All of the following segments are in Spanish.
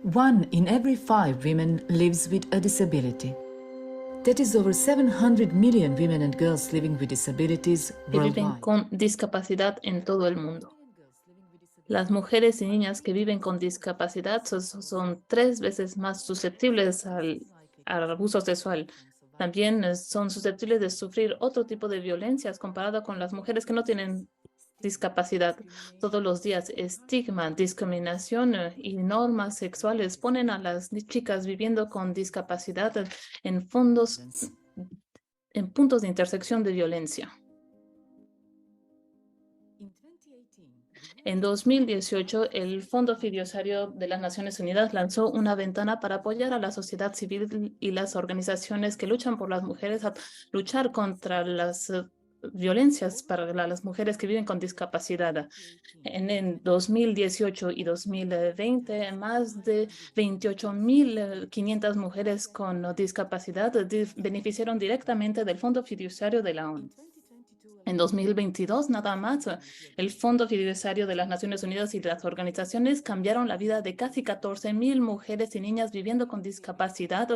1 in every 5 women lives with a disability. That is over 700 million women and girls living with disabilities que viven worldwide. con discapacidad en todo el mundo. Las mujeres y niñas que viven con discapacidad son 3 veces más susceptibles al abuso sexual. También son susceptibles de sufrir otro tipo de violencias comparado con las mujeres que no tienen discapacidad. Todos los días, estigma, discriminación y normas sexuales ponen a las chicas viviendo con discapacidad en puntos de intersección de violencia. En 2018, el Fondo Fiduciario de las Naciones Unidas lanzó una ventana para apoyar a la sociedad civil y las organizaciones que luchan por las mujeres a luchar contra las violencias para las mujeres que viven con discapacidad. En 2018 y 2020, más de 28.500 mujeres con discapacidad beneficiaron directamente del Fondo Fiduciario de la ONU. En 2022, nada más, el Fondo Fiduciario de las Naciones Unidas y las organizaciones cambiaron la vida de casi 14.000 mujeres y niñas viviendo con discapacidad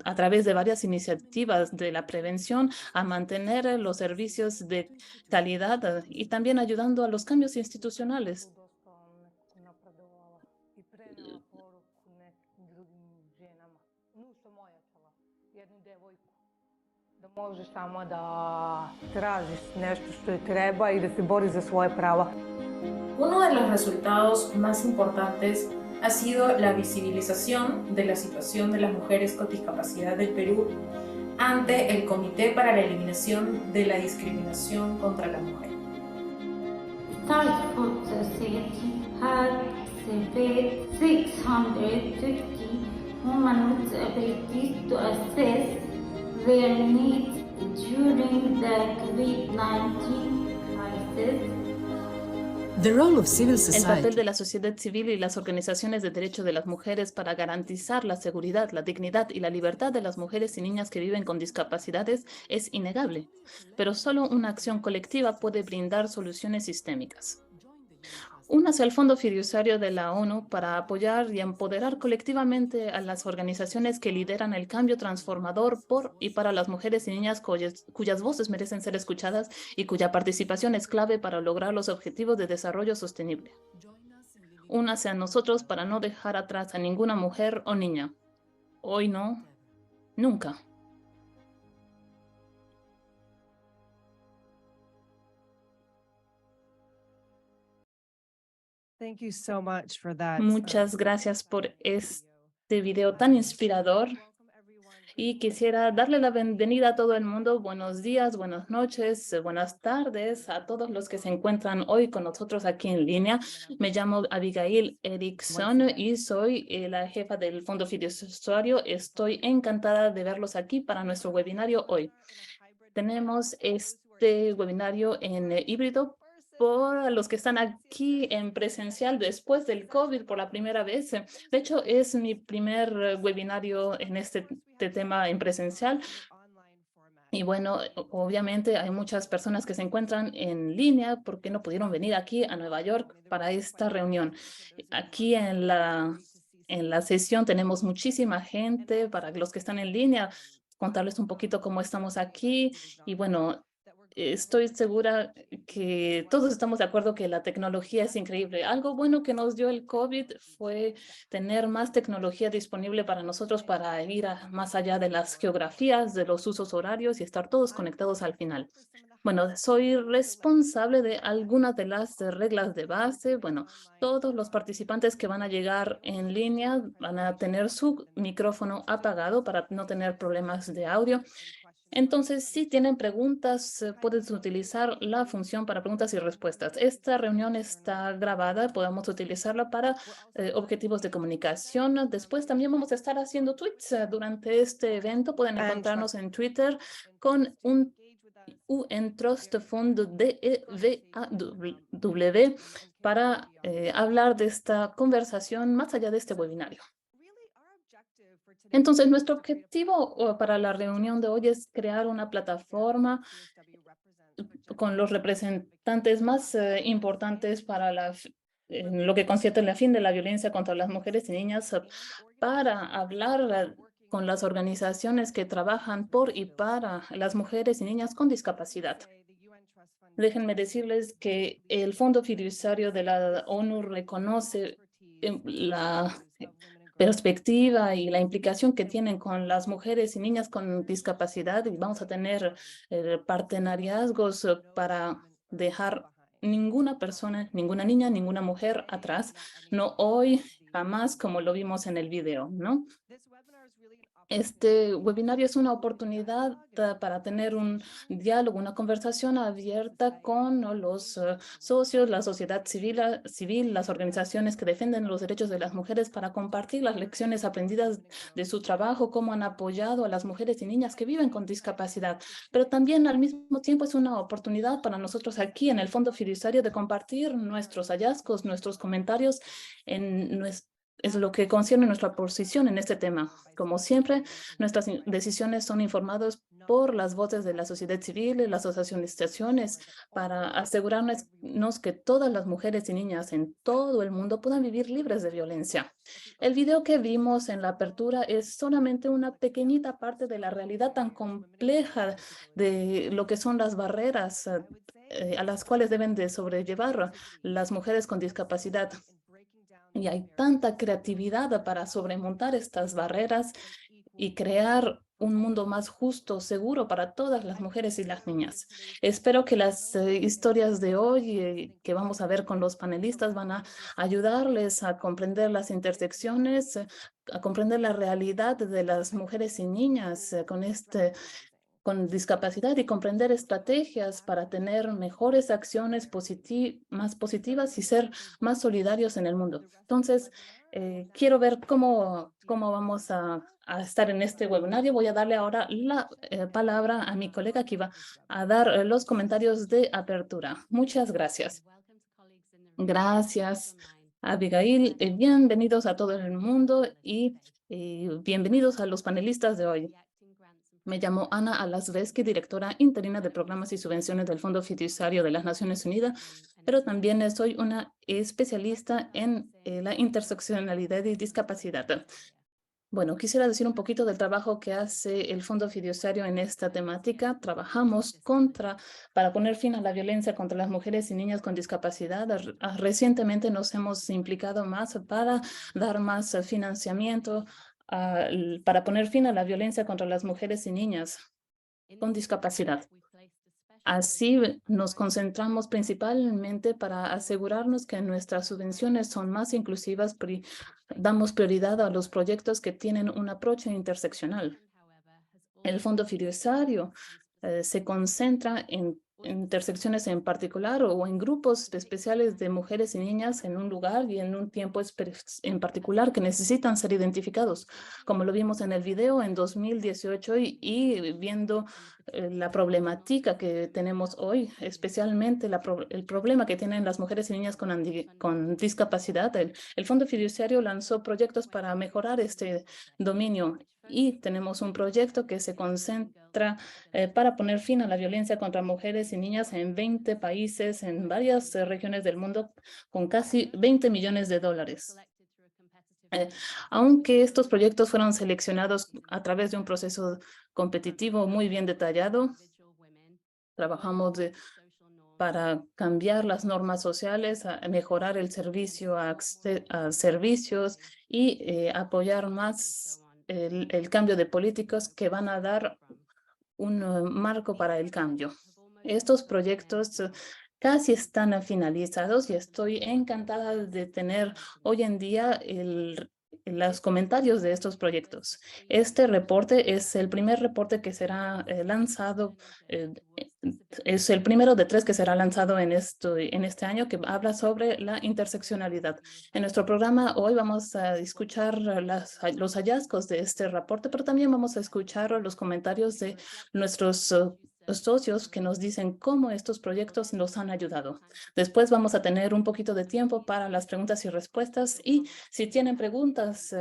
a través de varias iniciativas de la prevención a mantener los servicios de calidad y también ayudando a los cambios institucionales. Da možeš samo da tražiš nešto što ti treba i da se boriš za svoje prava. Uno de los resultados más importantes ha sido la visibilización de la situación de las mujeres con discapacidad del Perú ante el Comité para la Eliminación de la Discriminación contra la Mujer. Start Food Society had surveyed 650 women with disabilities to assess their needs during the COVID-19 crisis. The role of civil El papel society de la sociedad civil y las organizaciones de derechos de las mujeres para garantizar la seguridad, la dignidad y la libertad de las mujeres y niñas que viven con discapacidades es innegable, pero solo una acción colectiva puede brindar soluciones sistémicas. Únase al Fondo Fiduciario de la ONU para apoyar y empoderar colectivamente a las organizaciones que lideran el cambio transformador por y para las mujeres y niñas cuyas voces merecen ser escuchadas y cuya participación es clave para lograr los objetivos de desarrollo sostenible. Únase a nosotros para no dejar atrás a ninguna mujer o niña. Hoy no, nunca. Thank you so much for that. Muchas gracias por este video tan inspirador. Y quisiera darle la bienvenida a todo el mundo. Buenos días, buenas noches, buenas tardes a todos los que se encuentran hoy con nosotros aquí en línea. Me llamo Abigail Erickson y soy la jefa del Fondo Fiduciario. Estoy encantada de verlos aquí para nuestro webinario hoy. Tenemos este webinario en híbrido por los que están aquí en presencial después del COVID por la primera vez. De hecho, es mi primer webinario en este tema en presencial. Y bueno, obviamente hay muchas personas que se encuentran en línea porque no pudieron venir aquí a Nueva York para esta reunión. Aquí en la sesión tenemos muchísima gente. Para los que están en línea, contarles un poquito cómo estamos aquí. Y bueno, estoy segura que todos estamos de acuerdo que la tecnología es increíble. Algo bueno que nos dio el COVID fue tener más tecnología disponible para nosotros para ir más allá de las geografías, de los usos horarios y estar todos conectados al final. Bueno, soy responsable de algunas de las reglas de base. Bueno, todos los participantes que van a llegar en línea van a tener su micrófono apagado para no tener problemas de audio. Entonces, si tienen preguntas, puedes utilizar la función para preguntas y respuestas. Esta reunión está grabada, podemos utilizarla para objetivos de comunicación. Después también vamos a estar haciendo tweets durante este evento. Pueden encontrarnos en Twitter con un UN Trust Fund DEVAW para hablar de esta conversación más allá de este webinario. Entonces, nuestro objetivo para la reunión de hoy es crear una plataforma con los representantes más importantes para la en lo que concierne al fin de la violencia contra las mujeres y niñas para hablar con las organizaciones que trabajan por y para las mujeres y niñas con discapacidad. Déjenme decirles que el Fondo Fiduciario de la ONU reconoce la perspectiva y la implicación que tienen con las mujeres y niñas con discapacidad, y vamos a tener partenariazgos para dejar ninguna persona, ninguna niña, ninguna mujer atrás, no hoy, jamás, como lo vimos en el video, ¿no? Este webinario es una oportunidad para tener un diálogo, una conversación abierta con los socios, la sociedad civil, las organizaciones que defienden los derechos de las mujeres para compartir las lecciones aprendidas de su trabajo, cómo han apoyado a las mujeres y niñas que viven con discapacidad. Pero también al mismo tiempo es una oportunidad para nosotros aquí en el Fondo Fiduciario de compartir nuestros hallazgos, nuestros comentarios es lo que concierne nuestra posición en este tema. Como siempre, nuestras decisiones son informadas por las voces de la sociedad civil y las asociaciones para asegurarnos que todas las mujeres y niñas en todo el mundo puedan vivir libres de violencia. El video que vimos en la apertura es solamente una pequeñita parte de la realidad tan compleja de lo que son las barreras a las cuales deben de sobrellevar las mujeres con discapacidad. Y hay tanta creatividad para sobremontar estas barreras y crear un mundo más justo, seguro para todas las mujeres y las niñas. Espero que las historias de hoy que vamos a ver con los panelistas van a ayudarles a comprender las intersecciones, a comprender la realidad de las mujeres y niñas con discapacidad y comprender estrategias para tener mejores acciones más positivas y ser más solidarios en el mundo. Entonces, quiero ver cómo vamos a estar en este webinario. Voy a darle ahora la palabra a mi colega que va a dar los comentarios de apertura. Muchas gracias. Gracias, Abigail. Bienvenidos a todo el mundo y bienvenidos a los panelistas de hoy. Me llamo Ana Alasveski, directora interina de programas y subvenciones del Fondo Fiduciario de las Naciones Unidas, pero también soy una especialista en la interseccionalidad y discapacidad. Bueno, quisiera decir un poquito del trabajo que hace el Fondo Fiduciario en esta temática. Trabajamos para poner fin a la violencia contra las mujeres y niñas con discapacidad. Recientemente nos hemos implicado más para dar más financiamiento para poner fin a la violencia contra las mujeres y niñas con discapacidad. Así nos concentramos principalmente para asegurarnos que nuestras subvenciones son más inclusivas, damos prioridad a los proyectos que tienen un approach interseccional. El Fondo Fiduciario se concentra en intersecciones en particular o en grupos especiales de mujeres y niñas en un lugar y en un tiempo en particular que necesitan ser identificados. Como lo vimos en el video en 2018 y viendo la problemática que tenemos hoy, especialmente el problema que tienen las mujeres y niñas con discapacidad. El Fondo Fiduciario lanzó proyectos para mejorar este dominio y tenemos un proyecto que se concentra para poner fin a la violencia contra mujeres y niñas en 20 países, en varias regiones del mundo, con casi 20 millones de dólares. Aunque estos proyectos fueron seleccionados a través de un proceso competitivo muy bien detallado, trabajamos para cambiar las normas sociales, a mejorar el servicio a servicios y apoyar más el cambio de políticas que van a dar un marco para el cambio. Estos proyectos casi están finalizados y estoy encantada de tener hoy en día los comentarios de estos proyectos. Este reporte es el primer reporte que será lanzado, es el primero de 3 que será lanzado en este año, que habla sobre la interseccionalidad. En nuestro programa hoy vamos a escuchar los hallazgos de este reporte, pero también vamos a escuchar los comentarios de nuestros socios que nos dicen cómo estos proyectos nos han ayudado. Después vamos a tener un poquito de tiempo para las preguntas y respuestas y si tienen preguntas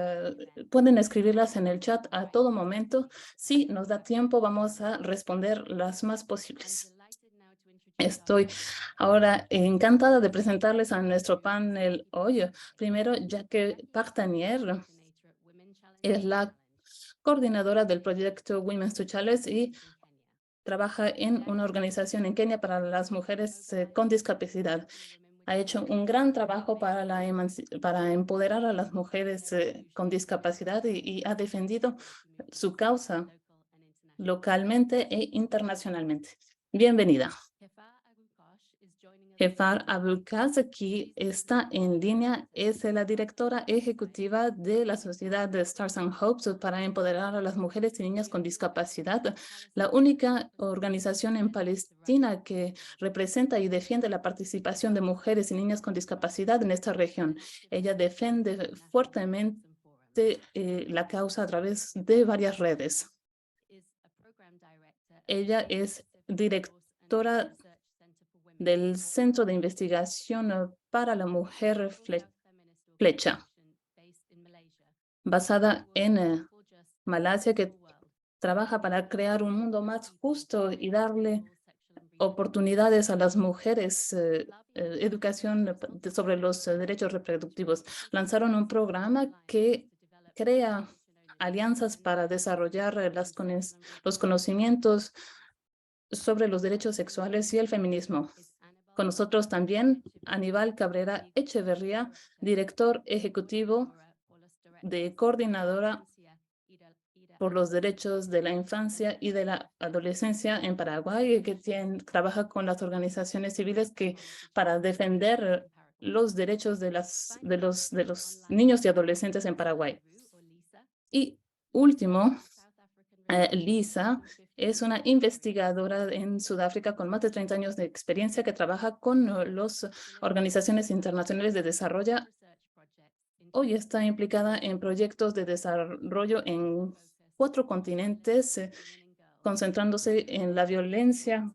pueden escribirlas en el chat a todo momento. Si nos da tiempo vamos a responder las más posibles. Estoy ahora encantada de presentarles a nuestro panel hoy. Primero, Jacques Partanier es la coordinadora del proyecto Women's to Challenge y trabaja en una organización en Kenia para las mujeres con discapacidad. Ha hecho un gran trabajo para empoderar a las mujeres con discapacidad y ha defendido su causa localmente e internacionalmente. Bienvenida. Jefar Abulkaz aquí está en línea, es la directora ejecutiva de la Sociedad de Stars and Hopes para empoderar a las mujeres y niñas con discapacidad, la única organización en Palestina que representa y defiende la participación de mujeres y niñas con discapacidad en esta región. Ella defiende fuertemente la causa a través de varias redes. Ella es directora del Centro de Investigación para la Mujer Flecha, basada en Malasia, que trabaja para crear un mundo más justo y darle oportunidades a las mujeres, educación sobre los derechos reproductivos. Lanzaron un programa que crea alianzas para desarrollar los conocimientos sobre los derechos sexuales y el feminismo. Con nosotros también Aníbal Cabrera Echeverría, director ejecutivo de Coordinadora por los Derechos de la Infancia y de la Adolescencia en Paraguay, que trabaja con las organizaciones civiles para defender los derechos de los niños y adolescentes en Paraguay. Y último, Lisa es una investigadora en Sudáfrica con más de 30 años de experiencia que trabaja con las organizaciones internacionales de desarrollo. Hoy está implicada en proyectos de desarrollo en 4 continentes, concentrándose en la violencia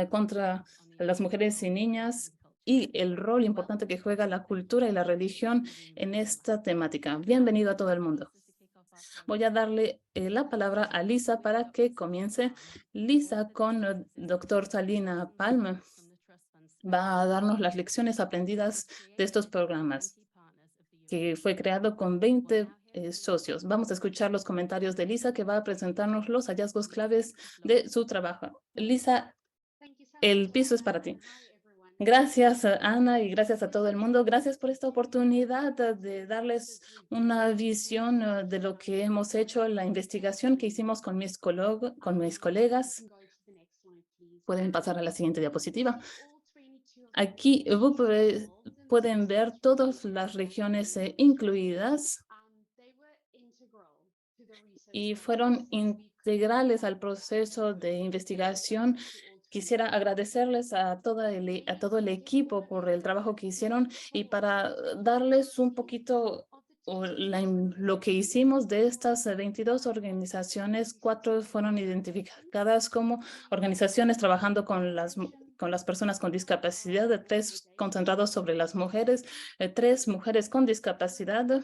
contra las mujeres y niñas y el rol importante que juega la cultura y la religión en esta temática. Bienvenido a todo el mundo. Voy a darle la palabra a Lisa para que comience. Lisa, con el doctor Salina Palma, va a darnos las lecciones aprendidas de estos programas, que fue creado con 20 socios. Vamos a escuchar los comentarios de Lisa, que va a presentarnos los hallazgos claves de su trabajo. Lisa, el piso es para ti. Gracias, Ana, y gracias a todo el mundo. Gracias por esta oportunidad de darles una visión de lo que hemos hecho, la investigación que hicimos con mis colegas. Pueden pasar a la siguiente diapositiva. Aquí pueden ver todas las regiones incluidas y fueron integrales al proceso de investigación. Quisiera agradecerles a todo el equipo por el trabajo que hicieron y para darles un poquito lo que hicimos de estas 22 organizaciones, 4 fueron identificadas como organizaciones trabajando con las personas con discapacidad, 3 concentrados sobre las mujeres, 3 mujeres con discapacidad,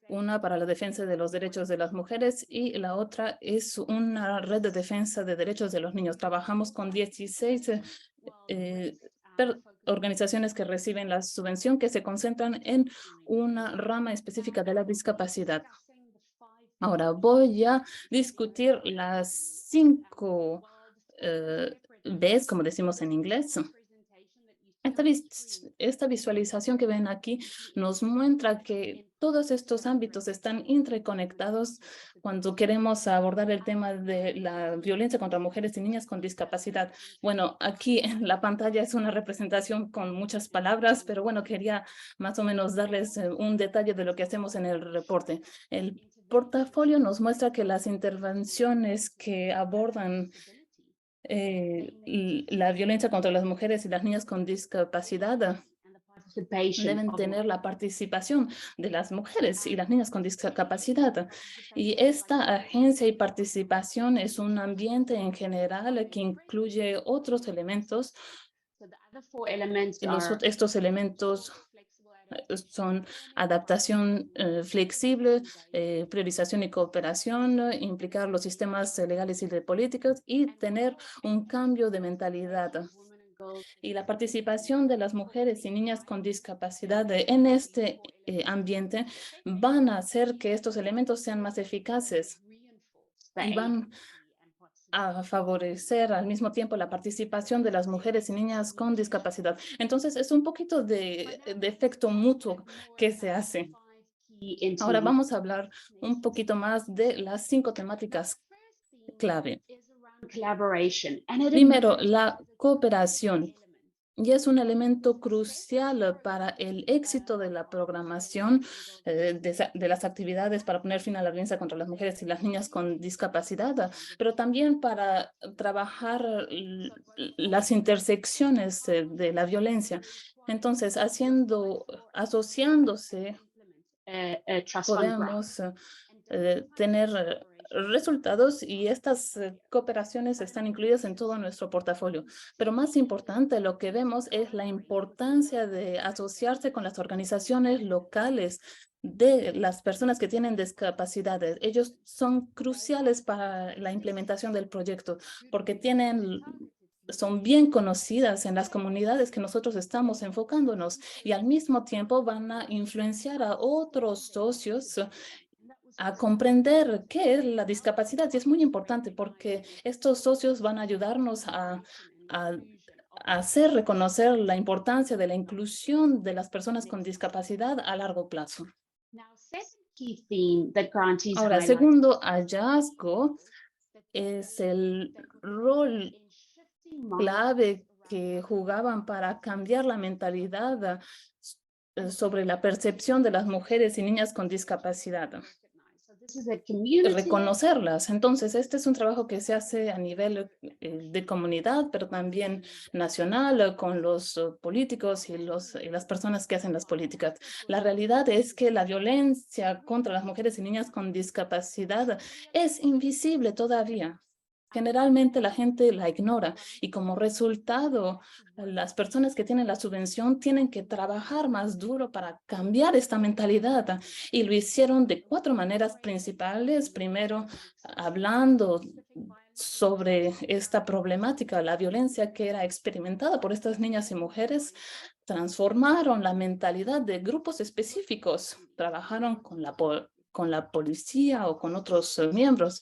una para la defensa de los derechos de las mujeres y la otra es una red de defensa de derechos de los niños. Trabajamos con 16 organizaciones que reciben la subvención, que se concentran en una rama específica de la discapacidad. Ahora voy a discutir las 5 Bs, como decimos en inglés. Esta visualización que ven aquí nos muestra que todos estos ámbitos están interconectados cuando queremos abordar el tema de la violencia contra mujeres y niñas con discapacidad. Bueno, aquí en la pantalla es una representación con muchas palabras, pero bueno, quería más o menos darles un detalle de lo que hacemos en el reporte. El portafolio nos muestra que las intervenciones que abordan la violencia contra las mujeres y las niñas con discapacidad deben tener la participación de las mujeres y las niñas con discapacidad. Y esta agencia y participación es un ambiente en general que incluye otros elementos. Estos elementos son adaptación flexible, priorización y cooperación, implicar los sistemas legales y de políticas y tener un cambio de mentalidad. Y la participación de las mujeres y niñas con discapacidad en este ambiente van a hacer que estos elementos sean más eficaces y van a favorecer al mismo tiempo la participación de las mujeres y niñas con discapacidad. Entonces, es un poquito de efecto mutuo que se hace. Ahora vamos a hablar un poquito más de las 5 temáticas clave. Primero, la cooperación. Y es un elemento crucial para el éxito de la programación de las actividades para poner fin a la violencia contra las mujeres y las niñas con discapacidad, pero también para trabajar las intersecciones de la violencia. Entonces, asociándose, podemos tener resultados y estas cooperaciones están incluidas en todo nuestro portafolio. Pero más importante, lo que vemos es la importancia de asociarse con las organizaciones locales de las personas que tienen discapacidades. Ellos son cruciales para la implementación del proyecto porque son bien conocidas en las comunidades que nosotros estamos enfocándonos y al mismo tiempo van a influenciar a otros socios a comprender qué es la discapacidad. Y es muy importante porque estos socios van a ayudarnos a hacer reconocer la importancia de la inclusión de las personas con discapacidad a largo plazo. Ahora, el segundo hallazgo es el rol clave que jugaban para cambiar la mentalidad sobre la percepción de las mujeres y niñas con discapacidad. Reconocerlas. Entonces, este es un trabajo que se hace a nivel de comunidad, pero también nacional, con los políticos y las personas que hacen las políticas. La realidad es que la violencia contra las mujeres y niñas con discapacidad es invisible todavía. Generalmente la gente la ignora y como resultado, las personas que tienen la subvención tienen que trabajar más duro para cambiar esta mentalidad y lo hicieron de 4 maneras principales. Primero, hablando sobre esta problemática, la violencia que era experimentada por estas niñas y mujeres, transformaron la mentalidad de grupos específicos, trabajaron con la policía o con otros miembros,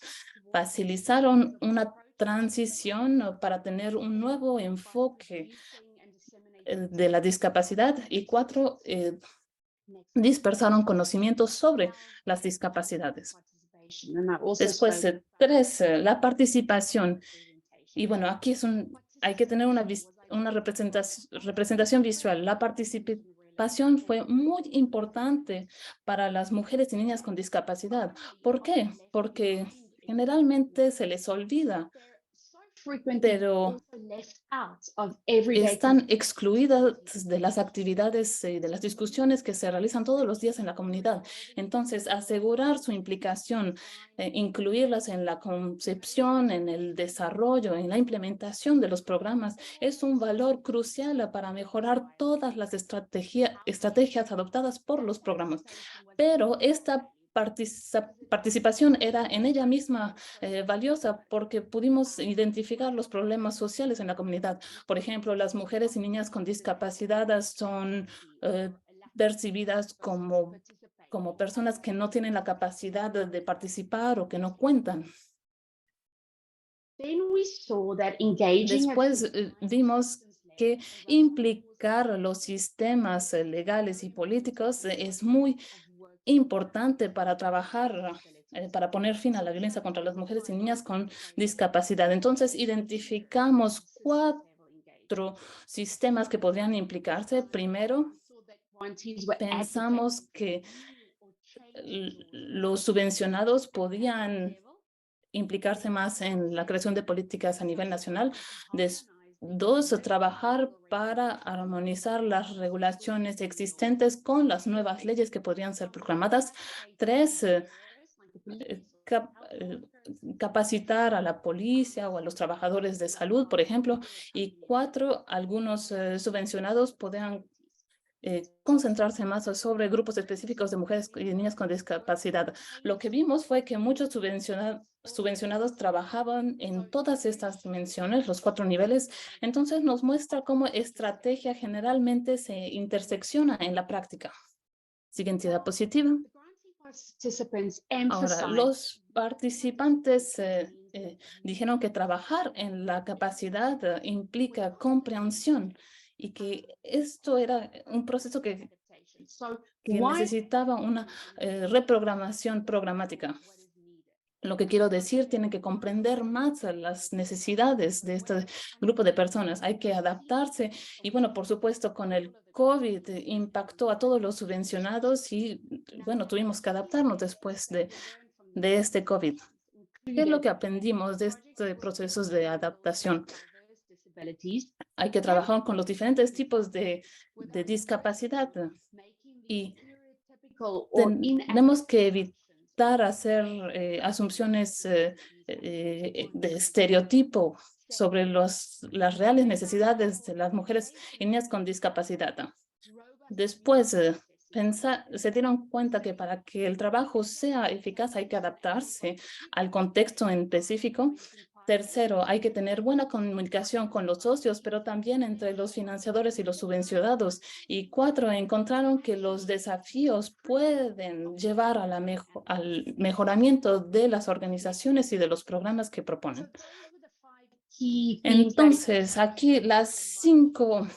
facilitaron una transición para tener un nuevo enfoque de la discapacidad y 4, dispersaron conocimientos sobre las discapacidades. Después, 3, la participación. Y bueno, aquí hay que tener una representación visual. La participación fue muy importante para las mujeres y niñas con discapacidad. ¿Por qué? Porque generalmente se les olvida, pero están excluidas de las actividades y de las discusiones que se realizan todos los días en la comunidad. Entonces, asegurar su implicación, incluirlas en la concepción, en el desarrollo, en la implementación de los programas, es un valor crucial para mejorar todas las estrategias adoptadas por los programas. Pero esta participación era en ella misma valiosa porque pudimos identificar los problemas sociales en la comunidad. Por ejemplo, las mujeres y niñas con discapacidad son percibidas como personas que no tienen la capacidad de participar o que no cuentan. Después vimos que implicar los sistemas legales y políticos es muy importante para trabajar, para poner fin a la violencia contra las mujeres y niñas con discapacidad. Entonces, identificamos 4 sistemas que podrían implicarse. Primero, pensamos que los subvencionados podían implicarse más en la creación de políticas a nivel nacional. 2, trabajar para armonizar las regulaciones existentes con las nuevas leyes que podrían ser proclamadas. 3, capacitar a la policía o a los trabajadores de salud, por ejemplo. Y 4, algunos subvencionados podrían concentrarse más sobre grupos específicos de mujeres y niñas con discapacidad. Lo que vimos fue que muchos subvencionados trabajaban en todas estas dimensiones, los 4 niveles. Entonces nos muestra cómo estrategia generalmente se intersecciona en la práctica. Siguiente diapositiva. Ahora, los participantes dijeron que trabajar en la capacidad implica comprensión y que esto era un proceso que necesitaba una reprogramación programática. Lo que quiero decir, tienen que comprender más las necesidades de este grupo de personas. Hay que adaptarse. Y bueno, por supuesto, con el COVID impactó a todos los subvencionados y bueno, tuvimos que adaptarnos después de este COVID. ¿Qué es lo que aprendimos de este proceso de adaptación? Hay que trabajar con los diferentes tipos de discapacidad y tenemos que evitar hacer asunciones de estereotipo sobre las reales necesidades de las mujeres y niñas con discapacidad. Después, se dieron cuenta que para que el trabajo sea eficaz hay que adaptarse al contexto en específico. Tercero, hay que tener buena comunicación con los socios, pero también entre los financiadores y los subvencionados. Y 4, encontraron que los desafíos pueden llevar a al mejoramiento de las organizaciones y de los programas que proponen. Entonces, aquí los 5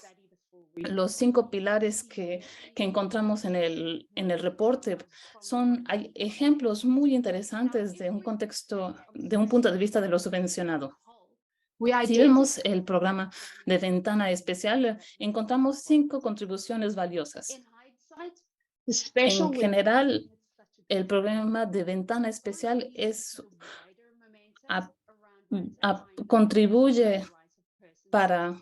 pilares que encontramos en el reporte hay ejemplos muy interesantes de un contexto, de un punto de vista de lo subvencionado. Si vemos el programa de ventana especial, encontramos 5 contribuciones valiosas. En general, el programa de ventana especial contribuye para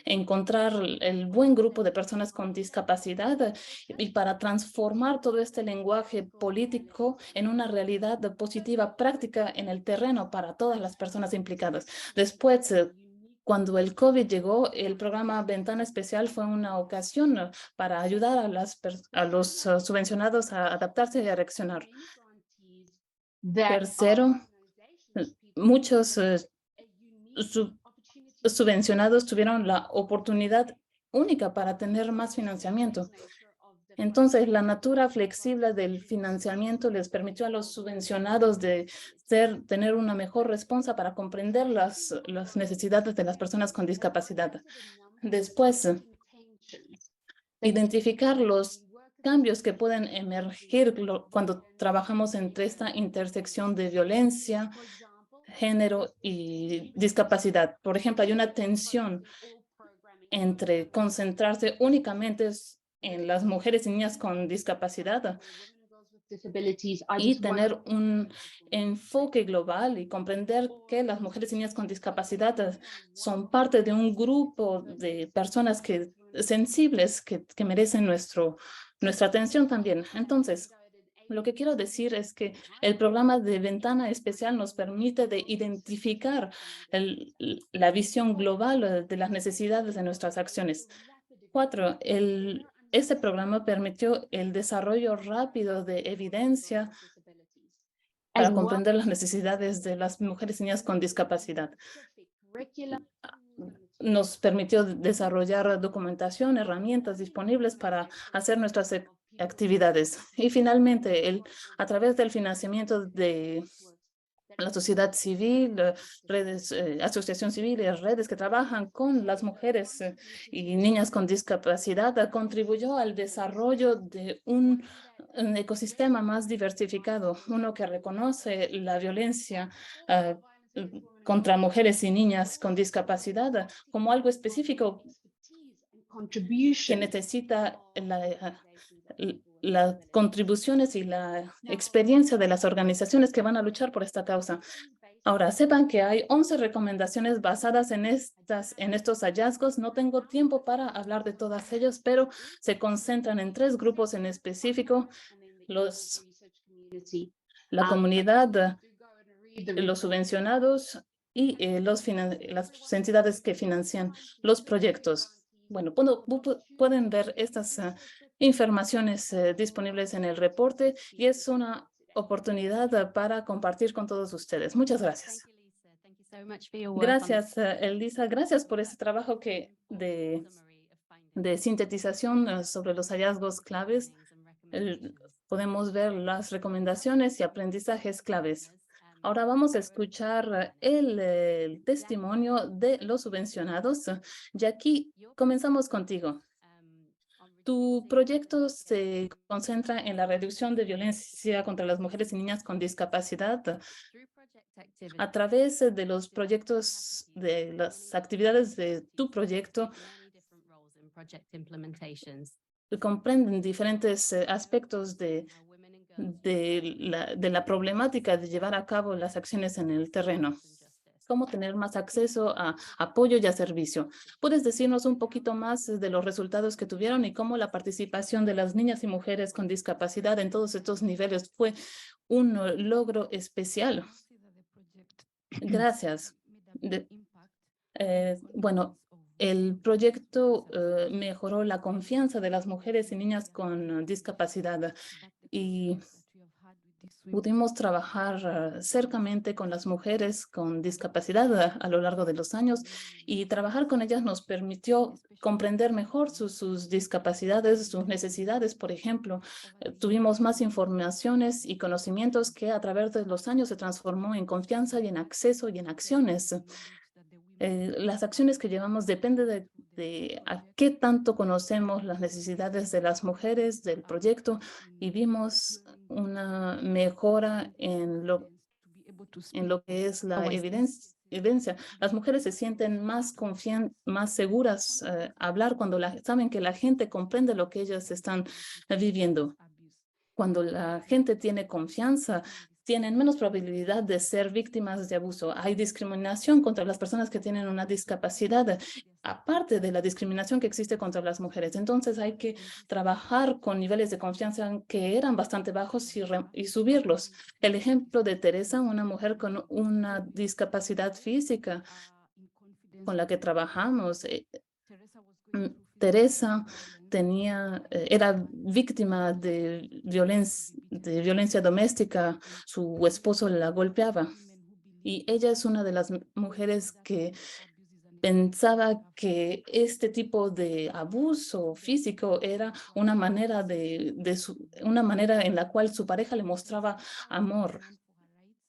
encontrar el buen grupo de personas con discapacidad y para transformar todo este lenguaje político en una realidad positiva práctica en el terreno para todas las personas implicadas. Después, cuando el COVID llegó, el programa Ventana Especial fue una ocasión para ayudar a los subvencionados a adaptarse y a reaccionar. Tercero, muchos subvencionados tuvieron la oportunidad única para tener más financiamiento. Entonces, la natura flexible del financiamiento les permitió a los subvencionados tener una mejor respuesta para comprender las necesidades de las personas con discapacidad. Después, identificar los cambios que pueden emergir cuando trabajamos entre esta intersección de violencia, género y discapacidad. Por ejemplo, hay una tensión entre concentrarse únicamente en las mujeres y niñas con discapacidad y tener un enfoque global y comprender que las mujeres y niñas con discapacidad son parte de un grupo de personas sensibles que merecen nuestra atención también. Entonces, lo que quiero decir es que el programa de ventana especial nos permite de identificar la visión global de las necesidades de nuestras acciones. 4, este programa permitió el desarrollo rápido de evidencia para comprender las necesidades de las mujeres y niñas con discapacidad. Nos permitió desarrollar documentación, herramientas disponibles para hacer nuestras actividades. Y finalmente, a través del financiamiento de la sociedad civil, redes, asociación civil y redes que trabajan con las mujeres y niñas con discapacidad, contribuyó al desarrollo de un ecosistema más diversificado, uno que reconoce la violencia contra mujeres y niñas con discapacidad como algo específico que necesita las contribuciones y la experiencia de las organizaciones que van a luchar por esta causa. Ahora, sepan que hay 11 recomendaciones basadas en estos hallazgos. No tengo tiempo para hablar de todas ellas, pero se concentran en 3 grupos en específico: la comunidad, los subvencionados y las entidades que financian los proyectos. Bueno, pueden ver estas informaciones disponibles en el reporte y es una oportunidad para compartir con todos ustedes. Muchas gracias. Gracias, Elisa. Gracias por este trabajo de sintetización sobre los hallazgos claves. Podemos ver las recomendaciones y aprendizajes claves. Ahora vamos a escuchar el testimonio de los subvencionados. Jackie, comenzamos contigo. Tu proyecto se concentra en la reducción de violencia contra las mujeres y niñas con discapacidad a través de los proyectos, de las actividades de tu proyecto. Comprenden diferentes aspectos de la problemática de llevar a cabo las acciones en el terreno. Cómo tener más acceso a apoyo y a servicio. ¿Puedes decirnos un poquito más de los resultados que tuvieron y cómo la participación de las niñas y mujeres con discapacidad en todos estos niveles fue un logro especial? Gracias. Bueno, el proyecto mejoró la confianza de las mujeres y niñas con discapacidad y pudimos trabajar cercamente con las mujeres con discapacidad a lo largo de los años y trabajar con ellas nos permitió comprender mejor sus discapacidades, sus necesidades. Por ejemplo, tuvimos más informaciones y conocimientos que a través de los años se transformó en confianza y en acceso y en acciones. Las acciones que llevamos depende de a qué tanto conocemos las necesidades de las mujeres del proyecto y vimos una mejora en lo que es la evidencia. Las mujeres se sienten más seguras hablar cuando saben que la gente comprende lo que ellas están viviendo. Cuando la gente tiene confianza, tienen menos probabilidad de ser víctimas de abuso. Hay discriminación contra las personas que tienen una discapacidad, aparte de la discriminación que existe contra las mujeres. Entonces hay que trabajar con niveles de confianza que eran bastante bajos y subirlos. El ejemplo de Teresa, una mujer con una discapacidad física con la que trabajamos. Teresa era víctima de violencia doméstica. Su esposo la golpeaba y ella es una de las mujeres que pensaba que este tipo de abuso físico era una manera una manera en la cual su pareja le mostraba amor.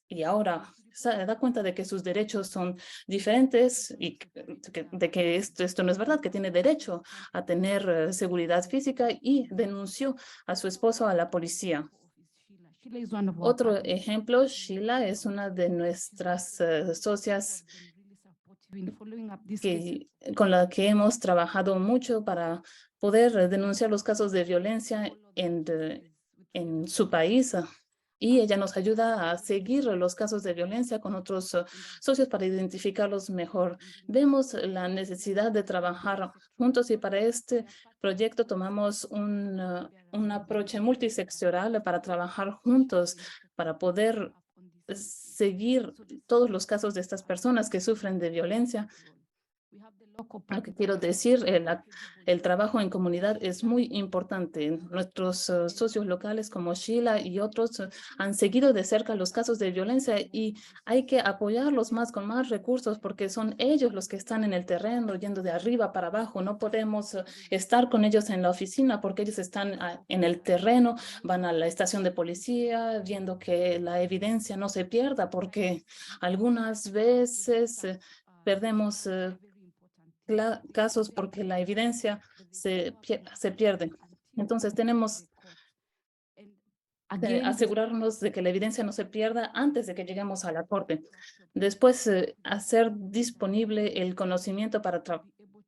Y ahora se da cuenta de que sus derechos son diferentes y de que esto no es verdad, que tiene derecho a tener seguridad física y denunció a su esposo a la policía. Otro ejemplo, Sheila es una de nuestras socias con la que hemos trabajado mucho para poder denunciar los casos de violencia en su país. Y ella nos ayuda a seguir los casos de violencia con otros socios para identificarlos mejor. Vemos la necesidad de trabajar juntos y para este proyecto tomamos un approach multisectorial para trabajar juntos, para poder seguir todos los casos de estas personas que sufren de violencia. Lo que quiero decir, el trabajo en comunidad es muy importante. Nuestros socios locales como Sheila y otros han seguido de cerca los casos de violencia y hay que apoyarlos más con más recursos porque son ellos los que están en el terreno, yendo de arriba para abajo. No podemos estar con ellos en la oficina porque ellos están en el terreno, van a la estación de policía, viendo que la evidencia no se pierda porque algunas veces perdemos casos porque la evidencia se pierde. Entonces tenemos que asegurarnos de que la evidencia no se pierda antes de que lleguemos a la corte. Después, hacer disponible el conocimiento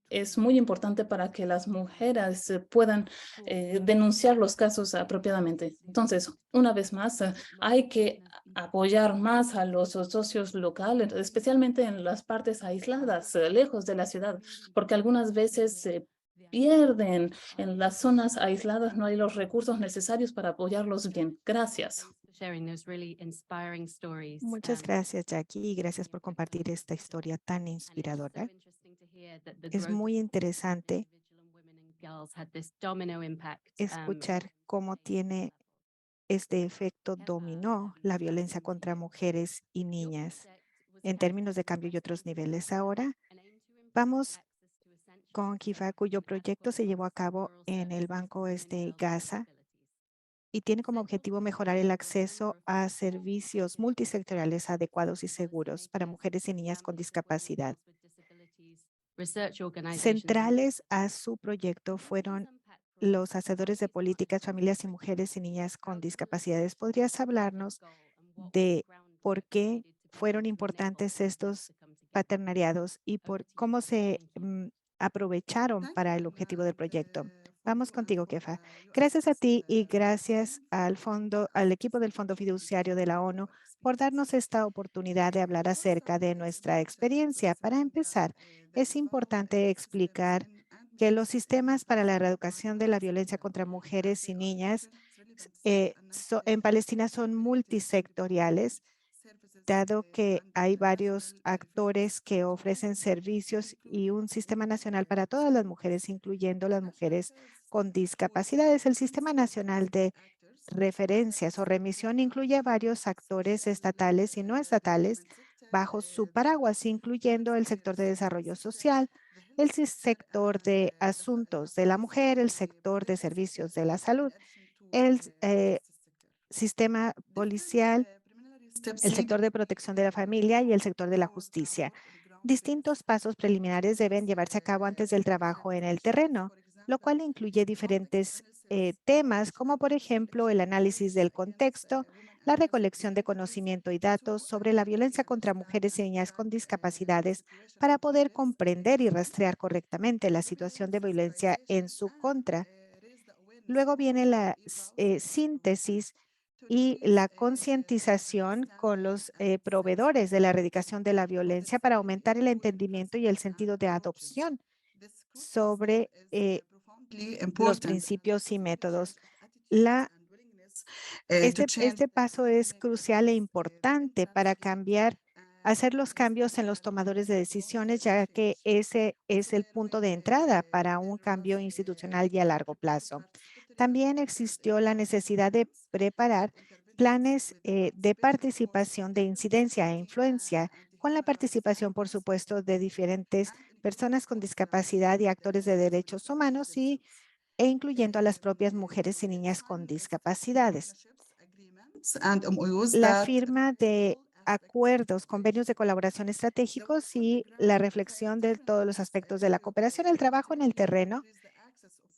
es muy importante para que las mujeres puedan denunciar los casos apropiadamente. Entonces, una vez más, hay que apoyar más a los socios locales, especialmente en las partes aisladas, lejos de la ciudad, porque algunas veces se pierden en las zonas aisladas, no hay los recursos necesarios para apoyarlos bien. Gracias. Muchas gracias, Jackie, y gracias por compartir esta historia tan inspiradora. Es muy interesante escuchar cómo tiene este efecto dominó la violencia contra mujeres y niñas en términos de cambio y otros niveles. Ahora vamos con Kifa, cuyo proyecto se llevó a cabo en el Banco Gaza y tiene como objetivo mejorar el acceso a servicios multisectoriales adecuados y seguros para mujeres y niñas con discapacidad. Centrales a su proyecto fueron los hacedores de políticas, familias y mujeres y niñas con discapacidades. ¿Podrías hablarnos de por qué fueron importantes estos paternariados y por cómo se aprovecharon para el objetivo del proyecto? Vamos contigo, Kefa. Gracias a ti y gracias al equipo del Fondo Fiduciario de la ONU por darnos esta oportunidad de hablar acerca de nuestra experiencia. Para empezar, es importante explicar que los sistemas para la erradicación de la violencia contra mujeres y niñas en Palestina son multisectoriales, dado que hay varios actores que ofrecen servicios y un sistema nacional para todas las mujeres, incluyendo las mujeres con discapacidades. El Sistema Nacional de Referencias o Remisión incluye a varios actores estatales y no estatales bajo su paraguas, incluyendo el sector de desarrollo social, el sector de asuntos de la mujer, el sector de servicios de la salud, el sistema policial, el sector de protección de la familia y el sector de la justicia. Distintos pasos preliminares deben llevarse a cabo antes del trabajo en el terreno, lo cual incluye diferentes temas como por ejemplo el análisis del contexto, la recolección de conocimiento y datos sobre la violencia contra mujeres y niñas con discapacidades para poder comprender y rastrear correctamente la situación de violencia en su contra. Luego viene la síntesis y la concientización con los proveedores de la erradicación de la violencia para aumentar el entendimiento y el sentido de adopción sobre los principios y métodos. Este paso es crucial e importante para hacer los cambios en los tomadores de decisiones, ya que ese es el punto de entrada para un cambio institucional y a largo plazo. También existió la necesidad de preparar planes de participación de incidencia e influencia, con la participación, por supuesto, de diferentes personas con discapacidad y actores de derechos humanos e incluyendo a las propias mujeres y niñas con discapacidades. La firma de acuerdos, convenios de colaboración estratégicos y la reflexión de todos los aspectos de la cooperación. El trabajo en el terreno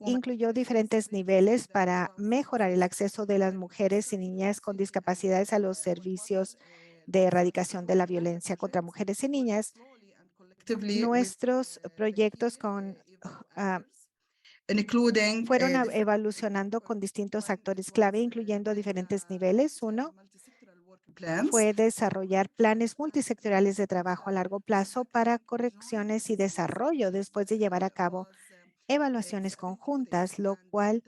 incluyó diferentes niveles para mejorar el acceso de las mujeres y niñas con discapacidades a los servicios de erradicación de la violencia contra mujeres y niñas. Nuestros proyectos fueron evolucionando con distintos actores clave, incluyendo diferentes niveles. Uno fue desarrollar planes multisectoriales de trabajo a largo plazo para correcciones y desarrollo después de llevar a cabo evaluaciones conjuntas, lo cual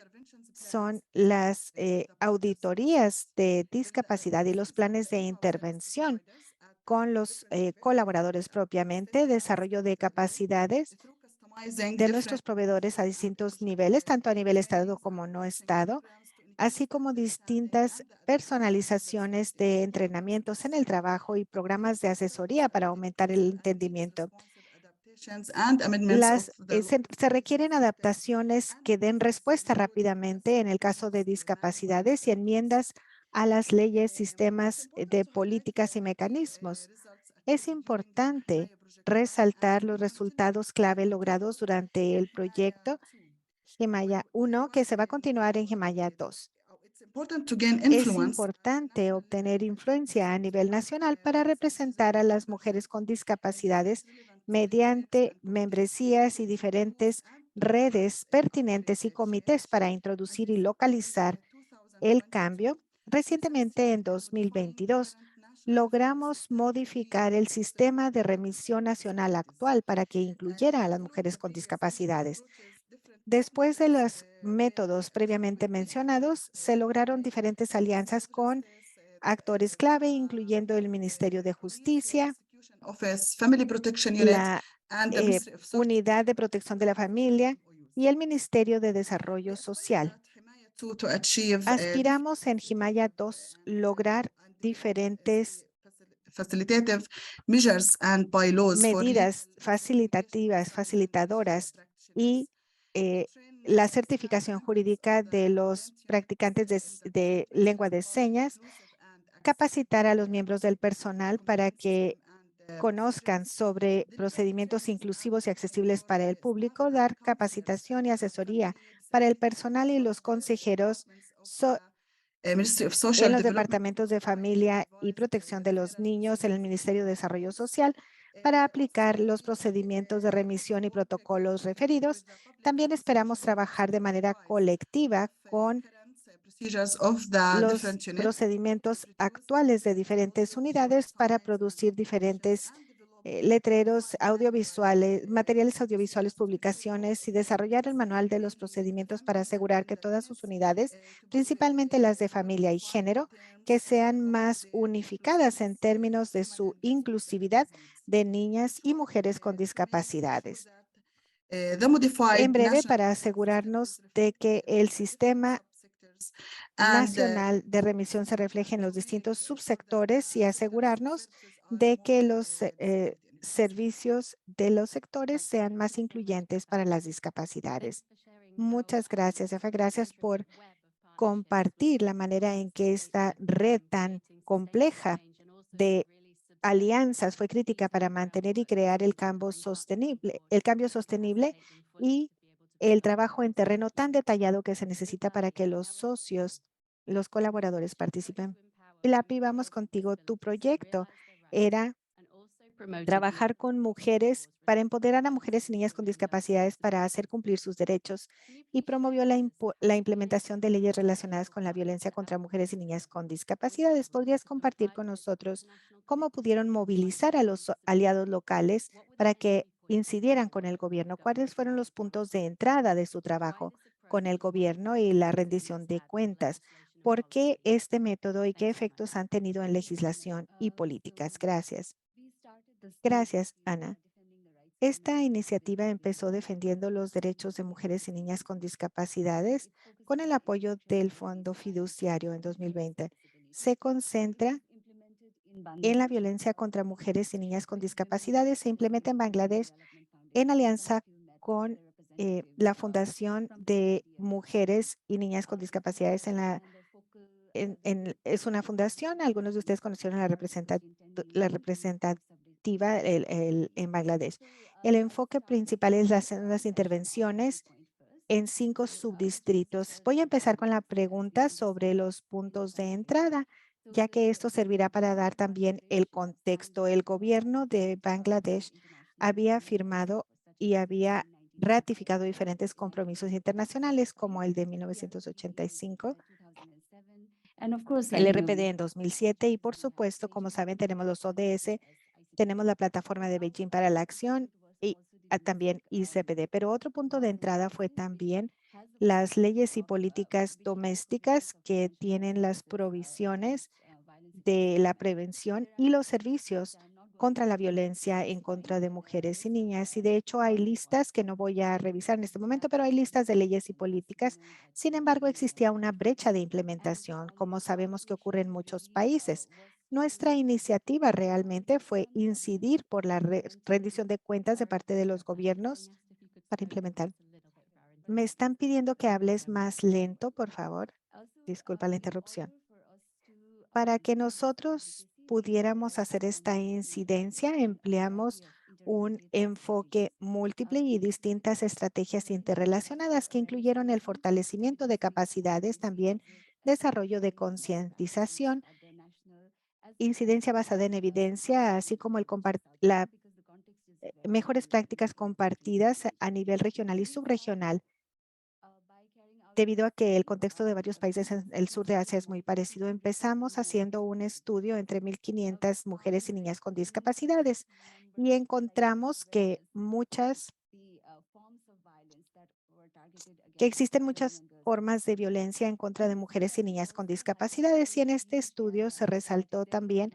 son las auditorías de discapacidad y los planes de intervención con los colaboradores propiamente, desarrollo de capacidades de nuestros proveedores a distintos niveles, tanto a nivel Estado como no Estado, así como distintas personalizaciones de entrenamientos en el trabajo y programas de asesoría para aumentar el entendimiento. Se requieren adaptaciones que den respuesta rápidamente en el caso de discapacidades y enmiendas a las leyes, sistemas de políticas y mecanismos. Es importante resaltar los resultados clave logrados durante el proyecto Himalaya 1, que se va a continuar en Himalaya 2. Es importante obtener influencia a nivel nacional para representar a las mujeres con discapacidades mediante membresías y diferentes redes pertinentes y comités para introducir y localizar el cambio. Recientemente, en 2022, logramos modificar el sistema de remisión nacional actual para que incluyera a las mujeres con discapacidades. Después de los métodos previamente mencionados, se lograron diferentes alianzas con actores clave, incluyendo el Ministerio de Justicia, la Unidad de Protección de la Familia y el Ministerio de Desarrollo Social. to achieve Aspiramos en Himayah 2 lograr diferentes facilitative measures and bylaws for medidas facilitativas, facilitadoras y la certificación jurídica de los practicantes de lengua de señas, capacitar a los miembros del personal para que conozcan sobre procedimientos inclusivos y accesibles para el público, dar capacitación y asesoría para el personal y los consejeros Ministry of en Social los Development departamentos de familia y protección de los niños en el Ministerio de Desarrollo Social para aplicar los procedimientos de remisión y protocolos referidos. También esperamos trabajar de manera colectiva con procedures of the los different units. procedimientos actuales de diferentes unidades para producir diferentes letreros audiovisuales, materiales audiovisuales, publicaciones y desarrollar el manual de los procedimientos para asegurar que todas sus unidades, principalmente las de familia y género, que sean más unificadas en términos de su inclusividad de niñas y mujeres con discapacidades. The modified En breve, national para asegurarnos de que el sistema and nacional de remisión se refleje en los distintos subsectores y asegurarnos de que los servicios de los sectores sean más incluyentes para las discapacidades. Muchas gracias, jefa. Gracias por compartir la manera en que esta red tan compleja de alianzas fue crítica para mantener y crear el cambio sostenible y el trabajo en terreno tan detallado que se necesita para que los socios, los colaboradores participen. Pilapi, vamos contigo. Tu proyecto era trabajar con mujeres para empoderar a mujeres y niñas con discapacidades para hacer cumplir sus derechos y promovió la implementación de leyes relacionadas con la violencia contra mujeres y niñas con discapacidades. ¿Podrías compartir con nosotros cómo pudieron movilizar a los aliados locales para que incidieran con el gobierno? ¿Cuáles fueron los puntos de entrada de su trabajo con el gobierno y la rendición de cuentas? ¿Por qué este método y qué efectos han tenido en legislación y políticas? Gracias. Gracias, Ana. Esta iniciativa empezó defendiendo los derechos de mujeres y niñas con discapacidades con el apoyo del Fondo Fiduciario en 2020. Se concentra en la violencia contra mujeres y niñas con discapacidades. Se implementa en Bangladesh en alianza con la Fundación de Mujeres y Niñas con Discapacidades es una fundación. Algunos de ustedes conocieron la representativa en Bangladesh. El enfoque principal es las intervenciones en 5 subdistritos. Voy a empezar con la pregunta sobre los puntos de entrada, ya que esto servirá para dar también el contexto. El gobierno de Bangladesh había firmado y había ratificado diferentes compromisos internacionales como el de 1985, el RPD en 2007 y, por supuesto, como saben, tenemos los ODS, tenemos la plataforma de Beijing para la acción y también ICPD. Pero otro punto de entrada fue también las leyes y políticas domésticas que tienen las provisiones de la prevención y los servicios contra la violencia en contra de mujeres y niñas. Y de hecho hay listas que no voy a revisar en este momento, pero hay listas de leyes y políticas. Sin embargo, existía una brecha de implementación, como sabemos que ocurre en muchos países. Nuestra iniciativa realmente fue incidir por la rendición de cuentas de parte de los gobiernos para implementar. Me están pidiendo que hables más lento, por favor. Disculpa la interrupción. Para que nosotros pudiéramos hacer esta incidencia, empleamos un enfoque múltiple y distintas estrategias interrelacionadas que incluyeron el fortalecimiento de capacidades, también desarrollo de concientización, incidencia basada en evidencia, así como las mejores prácticas compartidas a nivel regional y subregional, debido a que el contexto de varios países en el sur de Asia es muy parecido. Empezamos haciendo un estudio entre 1,500 mujeres y niñas con discapacidades y encontramos que existen muchas formas de violencia en contra de mujeres y niñas con discapacidades, y en este estudio se resaltó también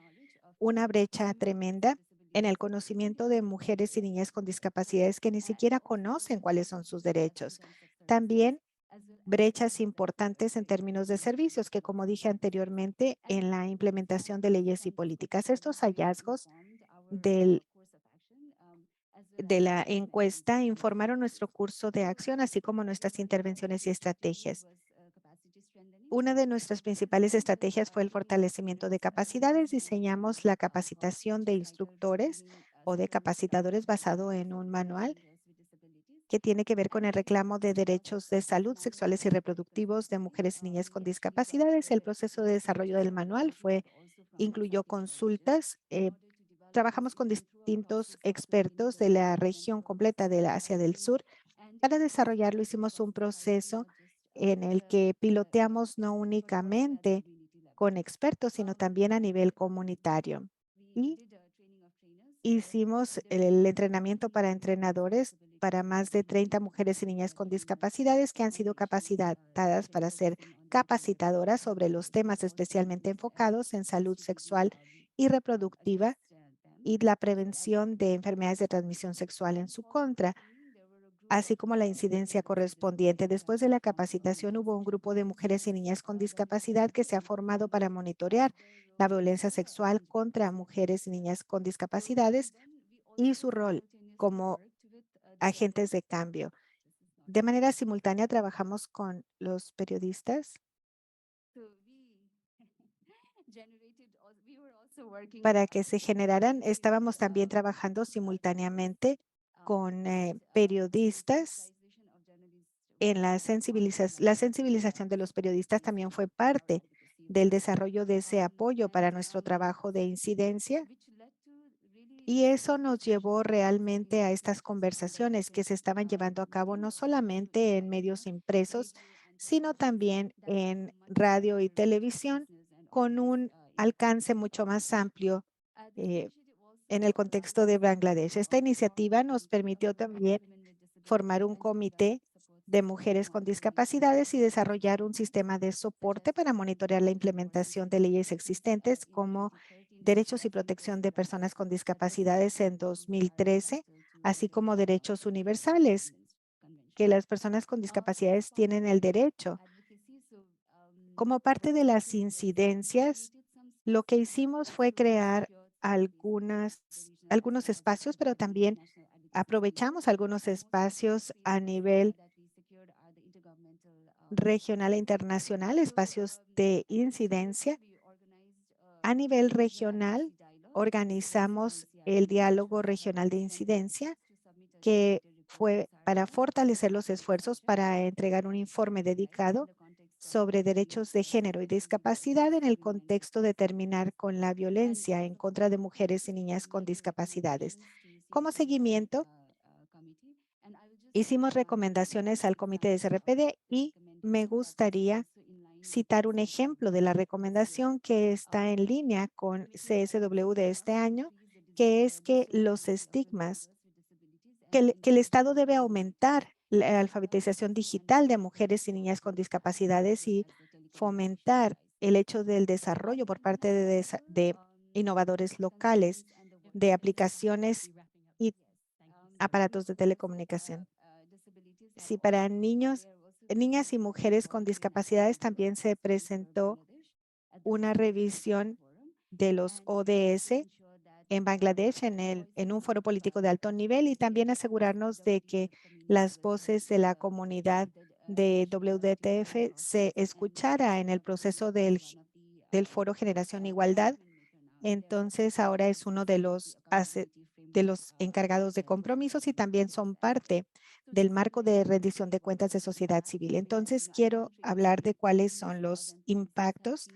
una brecha tremenda en el conocimiento de mujeres y niñas con discapacidades que ni siquiera conocen cuáles son sus derechos. También brechas importantes en términos de servicios, que como dije anteriormente, en la implementación de leyes y políticas. Estos hallazgos de la encuesta informaron nuestro curso de acción, así como nuestras intervenciones y estrategias. Una de nuestras principales estrategias fue el fortalecimiento de capacidades. Diseñamos la capacitación de instructores o de capacitadores basado en un manual que tiene que ver con el reclamo de derechos de salud sexuales y reproductivos de mujeres y niñas con discapacidades. El proceso de desarrollo del manual incluyó consultas. Trabajamos con distintos expertos de la región completa de la Asia del Sur. Para desarrollarlo hicimos un proceso en el que piloteamos no únicamente con expertos, sino también a nivel comunitario. Y hicimos el entrenamiento para entrenadores para más de 30 mujeres y niñas con discapacidades que han sido capacitadas para ser capacitadoras sobre los temas especialmente enfocados en salud sexual y reproductiva y la prevención de enfermedades de transmisión sexual en su contra, así como la incidencia correspondiente. Después de la capacitación, hubo un grupo de mujeres y niñas con discapacidad que se ha formado para monitorear la violencia sexual contra mujeres y niñas con discapacidades y su rol como agentes de cambio. De manera simultánea, trabajamos con los periodistas para que se generaran. Estábamos también trabajando simultáneamente con periodistas en la sensibilización de los periodistas también fue parte del desarrollo de ese apoyo para nuestro trabajo de incidencia. Y eso nos llevó realmente a estas conversaciones que se estaban llevando a cabo no solamente en medios impresos, sino también en radio y televisión con un alcance mucho más amplio en el contexto de Bangladesh. Esta iniciativa nos permitió también formar un comité de mujeres con discapacidades y desarrollar un sistema de soporte para monitorear la implementación de leyes existentes como derechos y protección de personas con discapacidades en 2013, así como derechos universales, que las personas con discapacidades tienen el derecho. Como parte de las incidencias, lo que hicimos fue crear algunos espacios, pero también aprovechamos algunos espacios a nivel regional e internacional, espacios de incidencia. A nivel regional, organizamos el diálogo regional de incidencia, que fue para fortalecer los esfuerzos para entregar un informe dedicado sobre derechos de género y discapacidad en el contexto de terminar con la violencia en contra de mujeres y niñas con discapacidades. Como seguimiento, hicimos recomendaciones al comité de SRPD y me gustaría citar un ejemplo de la recomendación que está en línea con CSW de este año, que es que los estigmas, que el Estado debe aumentar la alfabetización digital de mujeres y niñas con discapacidades y fomentar el hecho del desarrollo por parte de innovadores locales de aplicaciones y aparatos de telecomunicación. Sí, para niñas y mujeres con discapacidades también se presentó una revisión de los ODS en Bangladesh en un foro político de alto nivel y también asegurarnos de que las voces de la comunidad de WDTF se escuchara en el proceso del foro Generación Igualdad. Entonces ahora es uno de los encargados de compromisos y también son parte del marco de rendición de cuentas de sociedad civil. Entonces quiero hablar de cuáles son los impactos.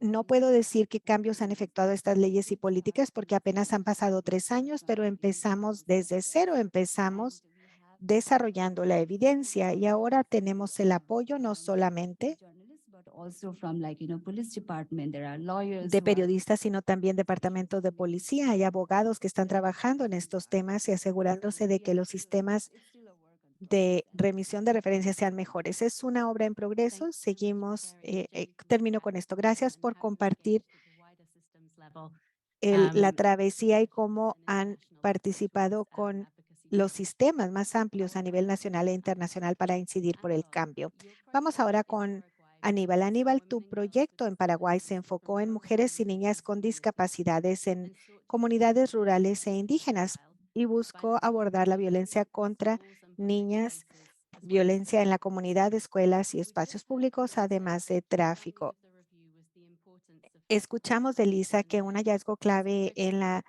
No puedo decir qué cambios han efectuado estas leyes y políticas porque apenas han pasado 3 años, pero empezamos desde cero, empezamos desarrollando la evidencia y ahora tenemos el apoyo no solamente de periodistas, sino también departamentos de policía. Hay abogados que están trabajando en estos temas y asegurándose de que los sistemas de remisión de referencias sean mejores. Es una obra en progreso. Seguimos, termino con esto. Gracias por compartir la travesía y cómo han participado con los sistemas más amplios a nivel nacional e internacional para incidir por el cambio. Vamos ahora con Aníbal. Aníbal, tu proyecto en Paraguay se enfocó en mujeres y niñas con discapacidades en comunidades rurales e indígenas y buscó abordar la violencia contra niñas, violencia en la comunidad, escuelas y espacios públicos, además de tráfico. Escuchamos de Lisa que un hallazgo clave en la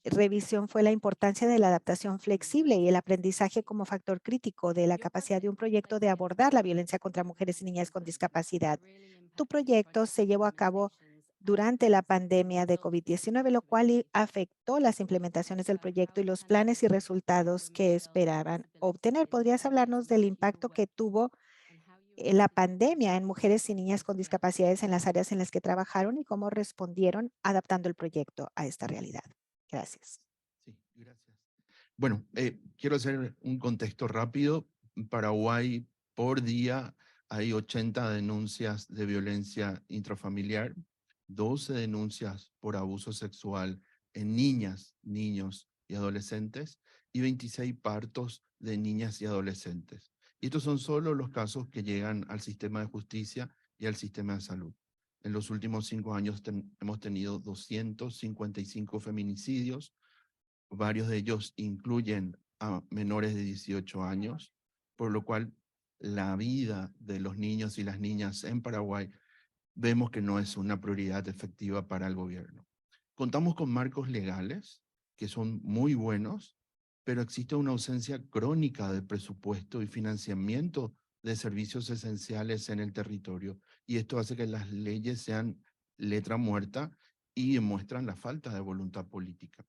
revisión fue la importancia de la adaptación flexible y el aprendizaje como factor crítico de la capacidad de un proyecto de abordar la violencia contra mujeres y niñas con discapacidad. Tu proyecto se llevó a cabo durante la pandemia de COVID-19, lo cual afectó las implementaciones del proyecto y los planes y resultados que esperaban obtener. ¿Podrías hablarnos del impacto que tuvo la pandemia en mujeres y niñas con discapacidades en las áreas en las que trabajaron y cómo respondieron adaptando el proyecto a esta realidad? Gracias. Sí, gracias. Bueno, quiero hacer un contexto rápido. En Paraguay, por día, hay 80 denuncias de violencia intrafamiliar, 12 denuncias por abuso sexual en niñas, niños y adolescentes, y 26 partos de niñas y adolescentes. Y estos son solo los casos que llegan al sistema de justicia y al sistema de salud. En los últimos 5 años hemos tenido 255 feminicidios, varios de ellos incluyen a menores de 18 años, por lo cual la vida de los niños y las niñas en Paraguay vemos que no es una prioridad efectiva para el gobierno. Contamos con marcos legales que son muy buenos, pero existe una ausencia crónica de presupuesto y financiamiento de servicios esenciales en el territorio, y esto hace que las leyes sean letra muerta y demuestran la falta de voluntad política.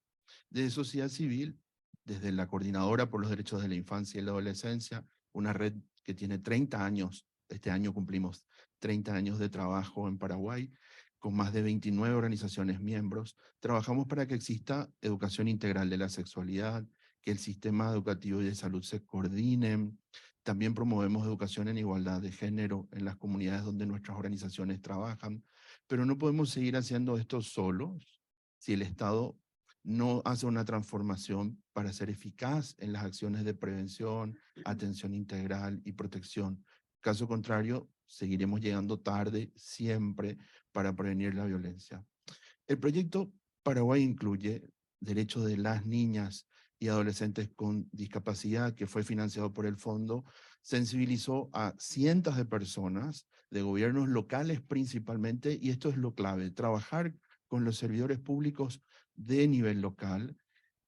Desde sociedad civil, desde la Coordinadora por los Derechos de la Infancia y la Adolescencia, una red que tiene 30 años, este año cumplimos 30 años de trabajo en Paraguay, con más de 29 organizaciones miembros, trabajamos para que exista educación integral de la sexualidad, que el sistema educativo y de salud se coordinen. También promovemos educación en igualdad de género en las comunidades donde nuestras organizaciones trabajan, pero no podemos seguir haciendo esto solos si el Estado no hace una transformación para ser eficaz en las acciones de prevención, atención integral y protección. Caso contrario, seguiremos llegando tarde siempre para prevenir la violencia. El proyecto Paraguay incluye derechos de las niñas y adolescentes con discapacidad, que fue financiado por el fondo, sensibilizó a cientos de personas, de gobiernos locales principalmente, y esto es lo clave, trabajar con los servidores públicos de nivel local,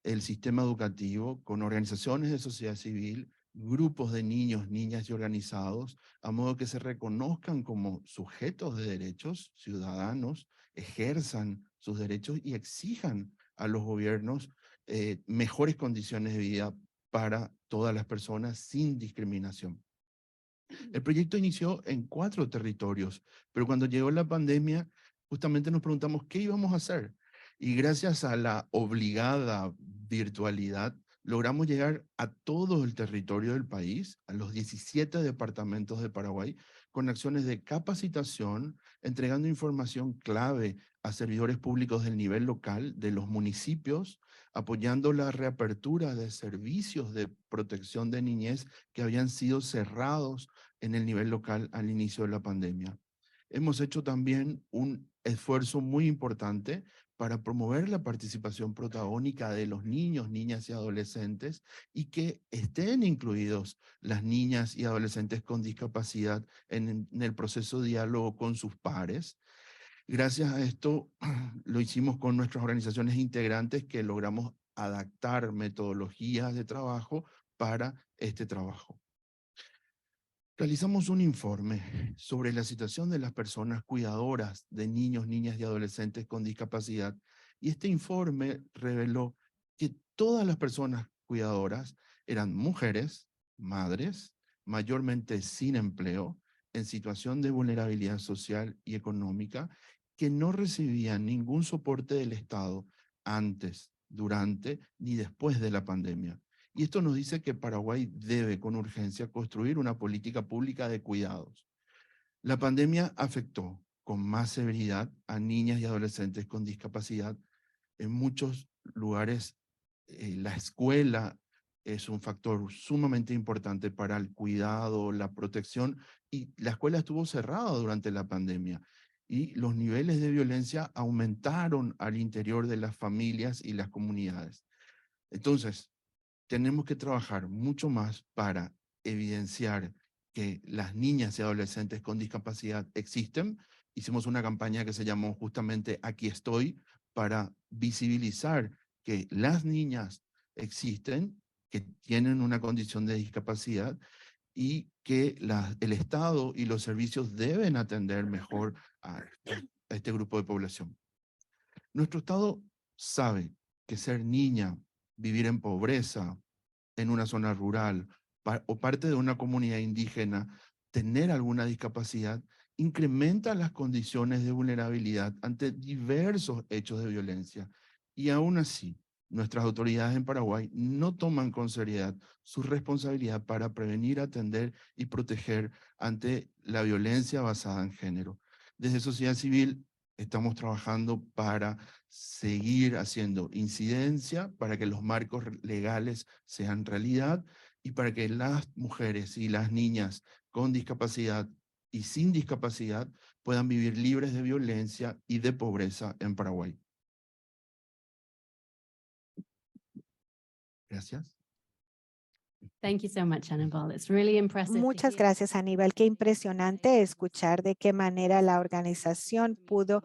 el sistema educativo, con organizaciones de sociedad civil, grupos de niños, niñas y organizados, a modo que se reconozcan como sujetos de derechos, ciudadanos, ejerzan sus derechos y exijan a los gobiernos mejores condiciones de vida para todas las personas sin discriminación. El proyecto inició en 4 territorios, pero cuando llegó la pandemia, justamente nos preguntamos qué íbamos a hacer. Y gracias a la obligada virtualidad, logramos llegar a todo el territorio del país, a los 17 departamentos de Paraguay, con acciones de capacitación, entregando información clave a servidores públicos del nivel local, de los municipios, apoyando la reapertura de servicios de protección de niñez que habían sido cerrados en el nivel local al inicio de la pandemia. Hemos hecho también un esfuerzo muy importante para promover la participación protagónica de los niños, niñas y adolescentes, y que estén incluidos las niñas y adolescentes con discapacidad en el proceso de diálogo con sus pares. Gracias a esto lo hicimos con nuestras organizaciones integrantes, que logramos adaptar metodologías de trabajo para este trabajo. Realizamos un informe sobre la situación de las personas cuidadoras de niños, niñas y adolescentes con discapacidad, y este informe reveló que todas las personas cuidadoras eran mujeres, madres, mayormente sin empleo, en situación de vulnerabilidad social y económica, que no recibían ningún soporte del Estado antes, durante ni después de la pandemia. Y esto nos dice que Paraguay debe con urgencia construir una política pública de cuidados. La pandemia afectó con más severidad a niñas y adolescentes con discapacidad, En muchos lugares, la escuela es un factor sumamente importante para el cuidado, la protección, y la escuela estuvo cerrada durante la pandemia. Y los niveles de violencia aumentaron al interior de las familias y las comunidades. Entonces, tenemos que trabajar mucho más para evidenciar que las niñas y adolescentes con discapacidad existen. Hicimos una campaña que se llamó justamente Aquí estoy, para visibilizar que las niñas existen, que tienen una condición de discapacidad y que el Estado y los servicios deben atender mejor a este grupo de población. Nuestro Estado sabe que ser niña, vivir en pobreza, en una zona rural o parte de una comunidad indígena, tener alguna discapacidad, incrementa las condiciones de vulnerabilidad ante diversos hechos de violencia. Y aún así, nuestras autoridades en Paraguay no toman con seriedad su responsabilidad para prevenir, atender y proteger ante la violencia basada en género. Desde sociedad civil estamos trabajando para seguir haciendo incidencia, para que los marcos legales sean realidad y para que las mujeres y las niñas con discapacidad y sin discapacidad puedan vivir libres de violencia y de pobreza en Paraguay. Gracias. Thank you so much, Annabelle. It's really impressive. Muchas gracias, Aníbal. Qué impresionante escuchar de qué manera la organización pudo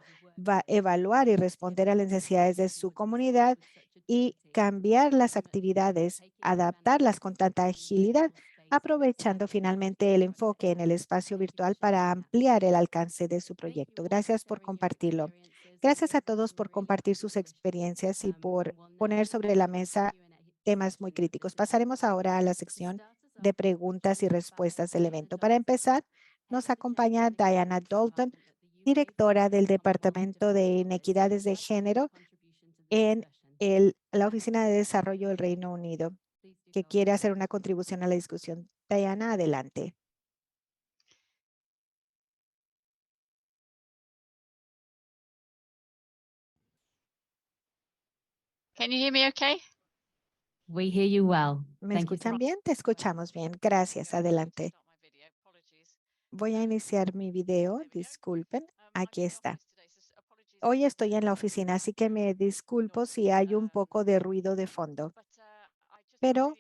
evaluar y responder a las necesidades de su comunidad y cambiar las actividades, adaptarlas con tanta agilidad, aprovechando finalmente el enfoque en el espacio virtual para ampliar el alcance de su proyecto. Gracias por compartirlo. Gracias a todos por compartir sus experiencias y por poner sobre la mesa temas muy críticos. Pasaremos ahora a la sección de preguntas y respuestas del evento. Para empezar, nos acompaña Diana Dalton, directora del Departamento de Inequidades de Género en la Oficina de Desarrollo del Reino Unido, que quiere hacer una contribución a la discusión. Diana, adelante. Can you hear me okay? We hear you well. ¿Me Thank you so escuchan much. bien? Te escuchamos bien. Gracias. Adelante. Voy a iniciar mi video. Disculpen. Aquí está. Hoy estoy en la oficina, así que me disculpo si hay un poco de ruido de fondo. Pero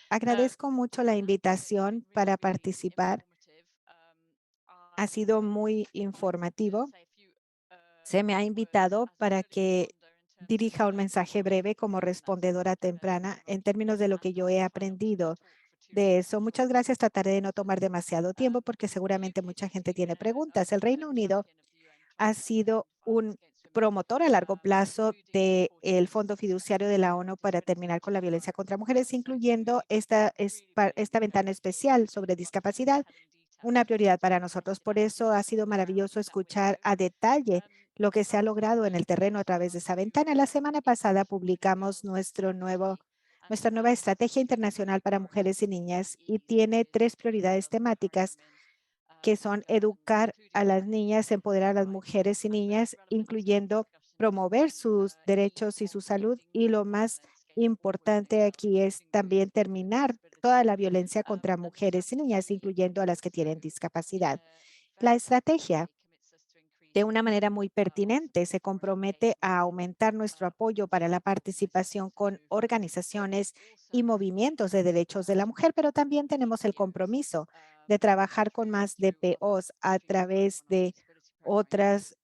agradezco mucho la invitación para participar. Ha sido muy informativo. Se me ha invitado para que dirija un mensaje breve como respondedora temprana en términos de lo que yo he aprendido de eso. Muchas gracias. Trataré de no tomar demasiado tiempo porque seguramente mucha gente tiene preguntas. El Reino Unido ha sido un promotor a largo plazo del Fondo Fiduciario de la ONU para terminar con la violencia contra mujeres, incluyendo esta ventana especial sobre discapacidad, una prioridad para nosotros. Por eso ha sido maravilloso escuchar a detalle lo que se ha logrado en el terreno a través de esa ventana. La semana pasada publicamos nuestra nueva estrategia internacional para mujeres y niñas y tiene 3 prioridades temáticas que son educar a las niñas, empoderar a las mujeres y niñas, incluyendo promover sus derechos y su salud. Y lo más importante aquí es también terminar toda la violencia contra mujeres y niñas, incluyendo a las que tienen discapacidad. La estrategia, de una manera muy pertinente, se compromete a aumentar nuestro apoyo para la participación con organizaciones y movimientos de derechos de la mujer, pero también tenemos el compromiso de trabajar con más DPOs a través de otros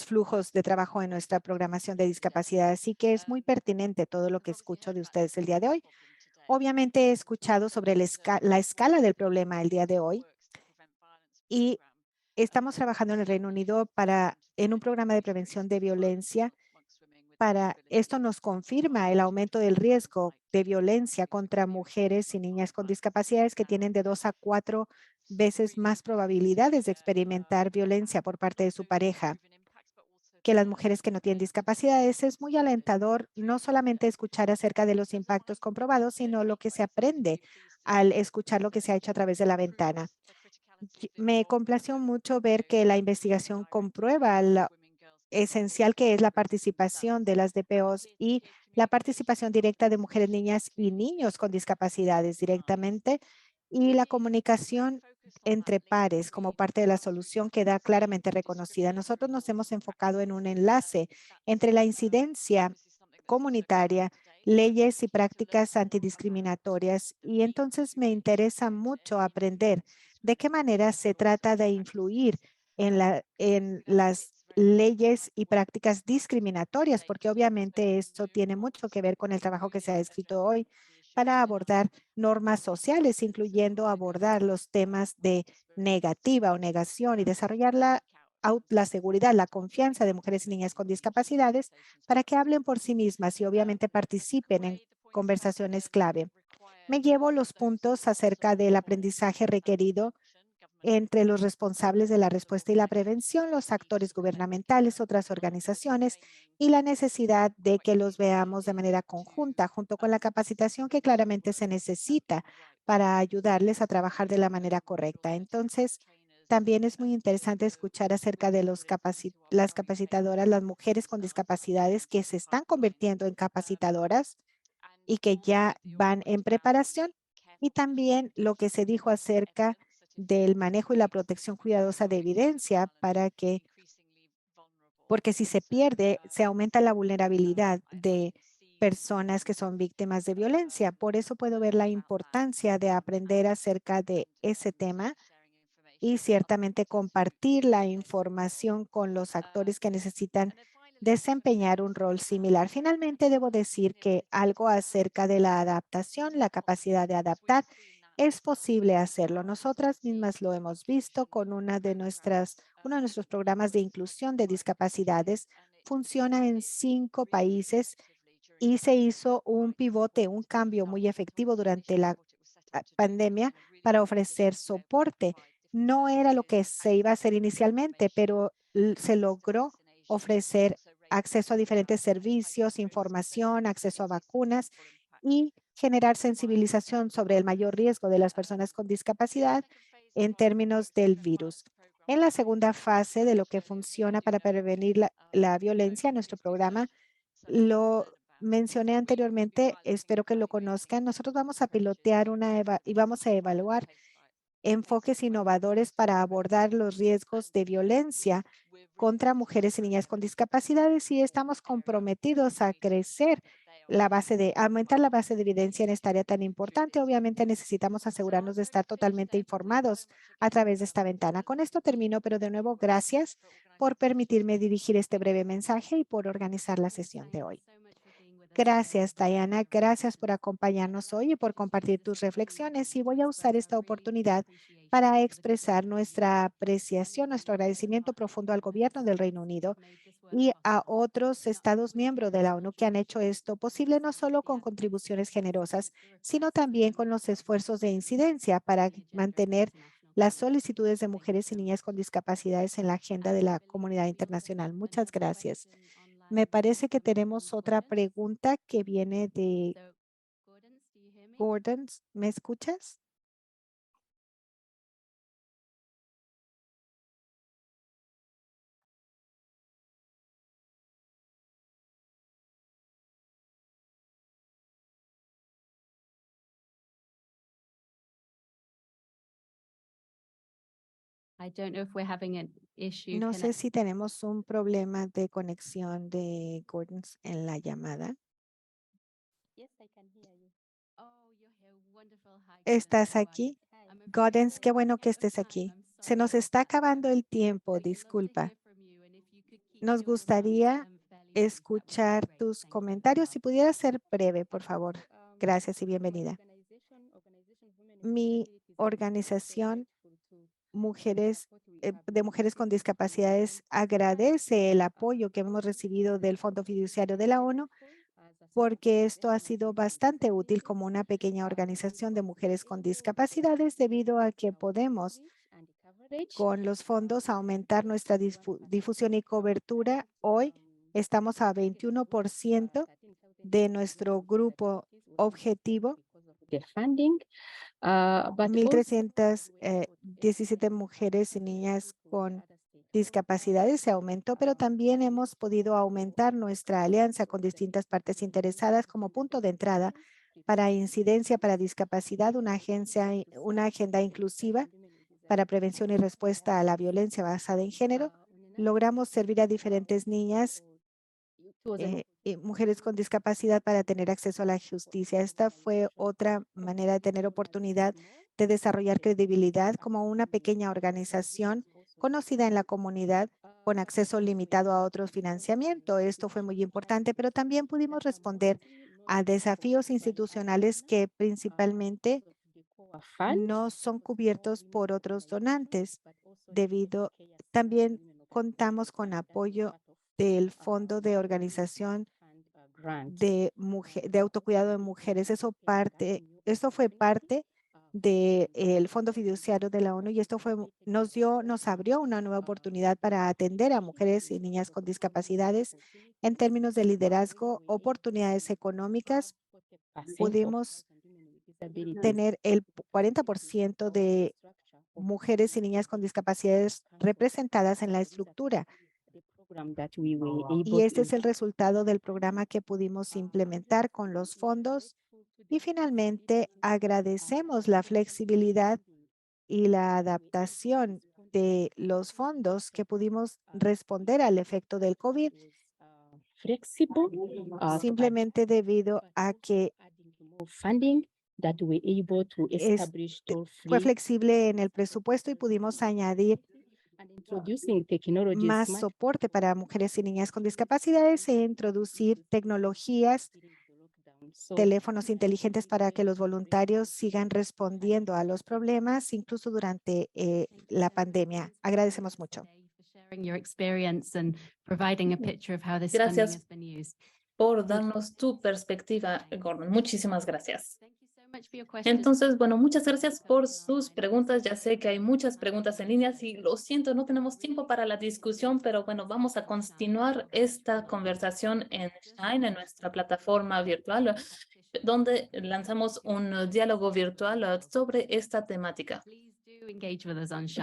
flujos de trabajo en nuestra programación de discapacidad. Así que es muy pertinente todo lo que escucho de ustedes el día de hoy. Obviamente he escuchado sobre la escala del problema el día de hoy y estamos trabajando en el Reino Unido en un programa de prevención de violencia. Esto nos confirma el aumento del riesgo de violencia contra mujeres y niñas con discapacidades que tienen de 2 a 4 veces más probabilidades de experimentar violencia por parte de su pareja que las mujeres que no tienen discapacidades. Es muy alentador no solamente escuchar acerca de los impactos comprobados, sino lo que se aprende al escuchar lo que se ha hecho a través de la ventana. Me complació mucho ver que la investigación comprueba esencial que es la participación de las DPOs y la participación directa de mujeres, niñas y niños con discapacidades directamente y la comunicación entre pares como parte de la solución queda claramente reconocida. Nosotros nos hemos enfocado en un enlace entre la incidencia comunitaria, leyes y prácticas antidiscriminatorias y entonces me interesa mucho aprender de qué manera se trata de influir en las leyes y prácticas discriminatorias, porque obviamente esto tiene mucho que ver con el trabajo que se ha escrito hoy para abordar normas sociales, incluyendo abordar los temas de negativa o negación y desarrollar la seguridad, la confianza de mujeres y niñas con discapacidades para que hablen por sí mismas y obviamente participen en conversaciones clave. Me llevo los puntos acerca del aprendizaje requerido entre los responsables de la respuesta y la prevención, los actores gubernamentales, otras organizaciones y la necesidad de que los veamos de manera conjunta, junto con la capacitación que claramente se necesita para ayudarles a trabajar de la manera correcta. Entonces, también es muy interesante escuchar acerca de las capacitadoras, las mujeres con discapacidades que se están convirtiendo en capacitadoras y que ya van en preparación. Y también lo que se dijo acerca del manejo y la protección cuidadosa de evidencia porque si se pierde, se aumenta la vulnerabilidad de personas que son víctimas de violencia. Por eso puedo ver la importancia de aprender acerca de ese tema y ciertamente compartir la información con los actores que necesitan desempeñar un rol similar. Finalmente, debo decir que algo acerca de la adaptación, la capacidad de adaptar, es posible hacerlo. Nosotras mismas lo hemos visto con uno de nuestros programas de inclusión de discapacidades. Funciona en 5 países y se hizo un pivote, un cambio muy efectivo durante la pandemia para ofrecer soporte. No era lo que se iba a hacer inicialmente, pero se logró ofrecer acceso a diferentes servicios, información, acceso a vacunas y generar sensibilización sobre el mayor riesgo de las personas con discapacidad en términos del virus. En la segunda fase de lo que funciona para prevenir la violencia, nuestro programa lo mencioné anteriormente, espero que lo conozcan. Nosotros vamos a pilotear y vamos a evaluar enfoques innovadores para abordar los riesgos de violencia contra mujeres y niñas con discapacidades y estamos comprometidos a aumentar la base de evidencia en esta área tan importante. Obviamente necesitamos asegurarnos de estar totalmente informados a través de esta ventana. Con esto termino, pero de nuevo, gracias por permitirme dirigir este breve mensaje y por organizar la sesión de hoy. Gracias, Diana. Gracias por acompañarnos hoy y por compartir tus reflexiones. Y voy a usar esta oportunidad para expresar nuestra apreciación, nuestro agradecimiento profundo al gobierno del Reino Unido y a otros Estados miembros de la ONU que han hecho esto posible no solo con contribuciones generosas, sino también con los esfuerzos de incidencia para mantener las solicitudes de mujeres y niñas con discapacidades en la agenda de la comunidad internacional. Muchas gracias. Me parece que tenemos otra pregunta que viene de Gordon. ¿Me escuchas? I don't know if we're having an issue. No sé si tenemos un problema de conexión de Gordon en la llamada. ¿Estás aquí? Gordon, qué bueno que estés aquí. Se nos está acabando el tiempo, disculpa. Nos gustaría escuchar tus comentarios. Si pudieras ser breve, por favor. Gracias y bienvenida. Mi organización de mujeres con discapacidades agradece el apoyo que hemos recibido del Fondo Fiduciario de la ONU porque esto ha sido bastante útil como una pequeña organización de mujeres con discapacidades debido a que podemos con los fondos aumentar nuestra difusión y cobertura. Hoy estamos a 21% de nuestro grupo objetivo. 1,317 mujeres y niñas con discapacidades se aumentó, pero también hemos podido aumentar nuestra alianza con distintas partes interesadas como punto de entrada para incidencia para discapacidad, una agenda inclusiva para prevención y respuesta a la violencia basada en género. Logramos servir a diferentes niñas y mujeres con discapacidad para tener acceso a la justicia. Esta fue otra manera de tener oportunidad de desarrollar credibilidad como una pequeña organización conocida en la comunidad con acceso limitado a otro financiamiento. Esto fue muy importante, pero también pudimos responder a desafíos institucionales que principalmente no son cubiertos por otros donantes. También contamos con apoyo del Fondo de Organización de Autocuidado de Mujeres. Esto fue parte del Fondo Fiduciario de la ONU y esto nos abrió una nueva oportunidad para atender a mujeres y niñas con discapacidades en términos de liderazgo, oportunidades económicas. Pudimos tener el 40% de mujeres y niñas con discapacidades representadas en la estructura. Y este es el resultado del programa que pudimos implementar con los fondos. Y finalmente, agradecemos la flexibilidad y la adaptación de los fondos que pudimos responder al efecto del COVID, simplemente debido a que fue flexible en el presupuesto y pudimos añadir más soporte para mujeres y niñas con discapacidades e introducir tecnologías, teléfonos inteligentes para que los voluntarios sigan respondiendo a los problemas, incluso durante la pandemia. Agradecemos mucho. Gracias por darnos tu perspectiva, Gordon. Muchísimas gracias. Entonces, bueno, muchas gracias por sus preguntas. Ya sé que hay muchas preguntas en línea y lo siento, no tenemos tiempo para la discusión, pero bueno, vamos a continuar esta conversación en Shine, en nuestra plataforma virtual, donde lanzamos un diálogo virtual sobre esta temática.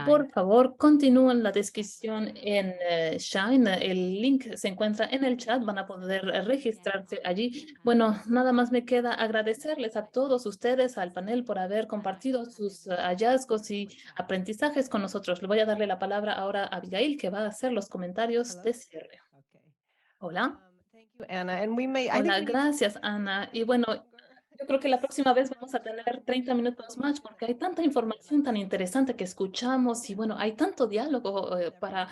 Por favor, continúen la discusión en Shine. El link se encuentra en el chat. Van a poder registrarse allí. Bueno, nada más me queda agradecerles a todos ustedes, al panel, por haber compartido sus hallazgos y aprendizajes con nosotros. Le voy a darle la palabra ahora a Abigail, que va a hacer los comentarios de cierre. Hola. Hola, gracias, Ana. Y bueno, yo creo que la próxima vez vamos a tener 30 minutos más porque hay tanta información tan interesante que escuchamos y bueno, hay tanto diálogo para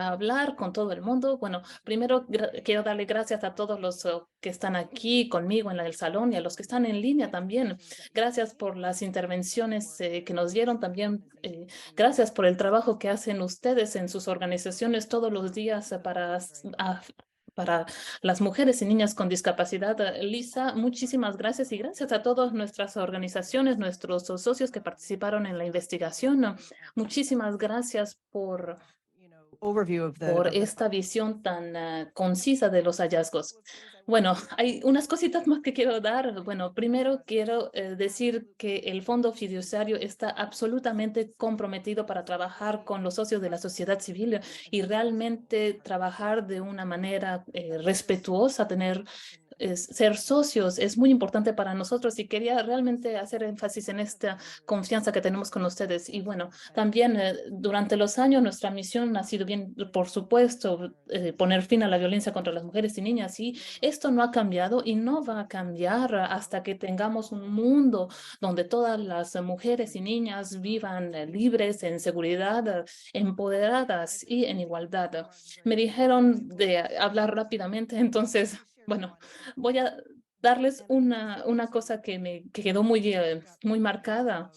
hablar con todo el mundo. Bueno, primero quiero darle gracias a todos los que están aquí conmigo en el salón y a los que están en línea también. Gracias por las intervenciones que nos dieron también. Gracias por el trabajo que hacen ustedes en sus organizaciones todos los días para las mujeres y niñas con discapacidad. Lisa, muchísimas gracias y gracias a todas nuestras organizaciones, nuestros socios que participaron en la investigación. Muchísimas gracias por esta visión tan concisa de los hallazgos. Bueno, hay unas cositas más que quiero dar. Bueno, primero quiero decir que el Fondo Fiduciario está absolutamente comprometido para trabajar con los socios de la sociedad civil y realmente trabajar de una manera respetuosa, ser socios es muy importante para nosotros y quería realmente hacer énfasis en esta confianza que tenemos con ustedes. Y bueno, también durante los años nuestra misión ha sido bien, por supuesto, poner fin a la violencia contra las mujeres y niñas y esto no ha cambiado y no va a cambiar hasta que tengamos un mundo donde todas las mujeres y niñas vivan libres, en seguridad, empoderadas y en igualdad. Me dijeron de hablar rápidamente, entonces bueno, voy a darles una cosa que me quedó muy marcada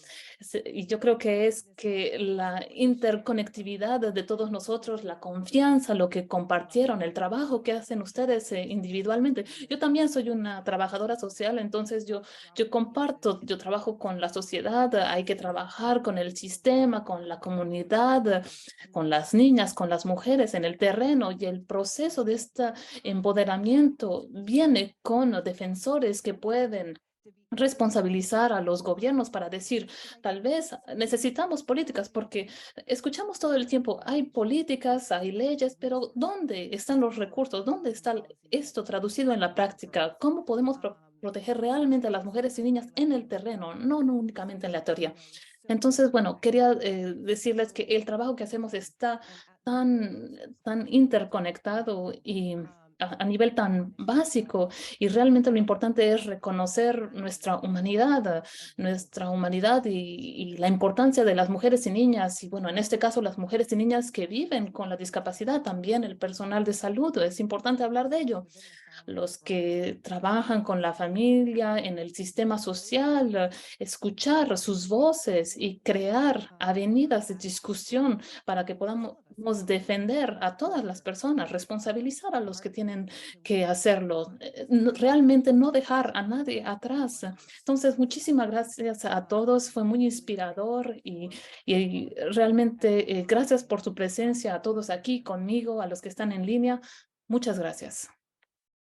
y yo creo que es que la interconectividad de todos nosotros, la confianza, lo que compartieron, el trabajo que hacen ustedes individualmente. Yo también soy una trabajadora social, entonces yo comparto, yo trabajo con la sociedad, hay que trabajar con el sistema, con la comunidad, con las niñas, con las mujeres en el terreno y el proceso de este empoderamiento viene con defensores que pueden responsabilizar a los gobiernos para decir, tal vez necesitamos políticas, porque escuchamos todo el tiempo, hay políticas, hay leyes, pero ¿dónde están los recursos? ¿Dónde está esto traducido en la práctica? ¿Cómo podemos proteger realmente a las mujeres y niñas en el terreno, no únicamente en la teoría? Entonces, bueno, quería decirles que el trabajo que hacemos está tan interconectado y a nivel tan básico, y realmente lo importante es reconocer nuestra humanidad y la importancia de las mujeres y niñas, y bueno, en este caso las mujeres y niñas que viven con la discapacidad, también el personal de salud, es importante hablar de ello. Los que trabajan con la familia, en el sistema social, escuchar sus voces y crear avenidas de discusión para que podamos defender a todas las personas, responsabilizar a los que tienen que hacerlo, realmente no dejar a nadie atrás. Entonces, muchísimas gracias a todos, fue muy inspirador y realmente gracias por su presencia a todos aquí conmigo, a los que están en línea. Muchas gracias.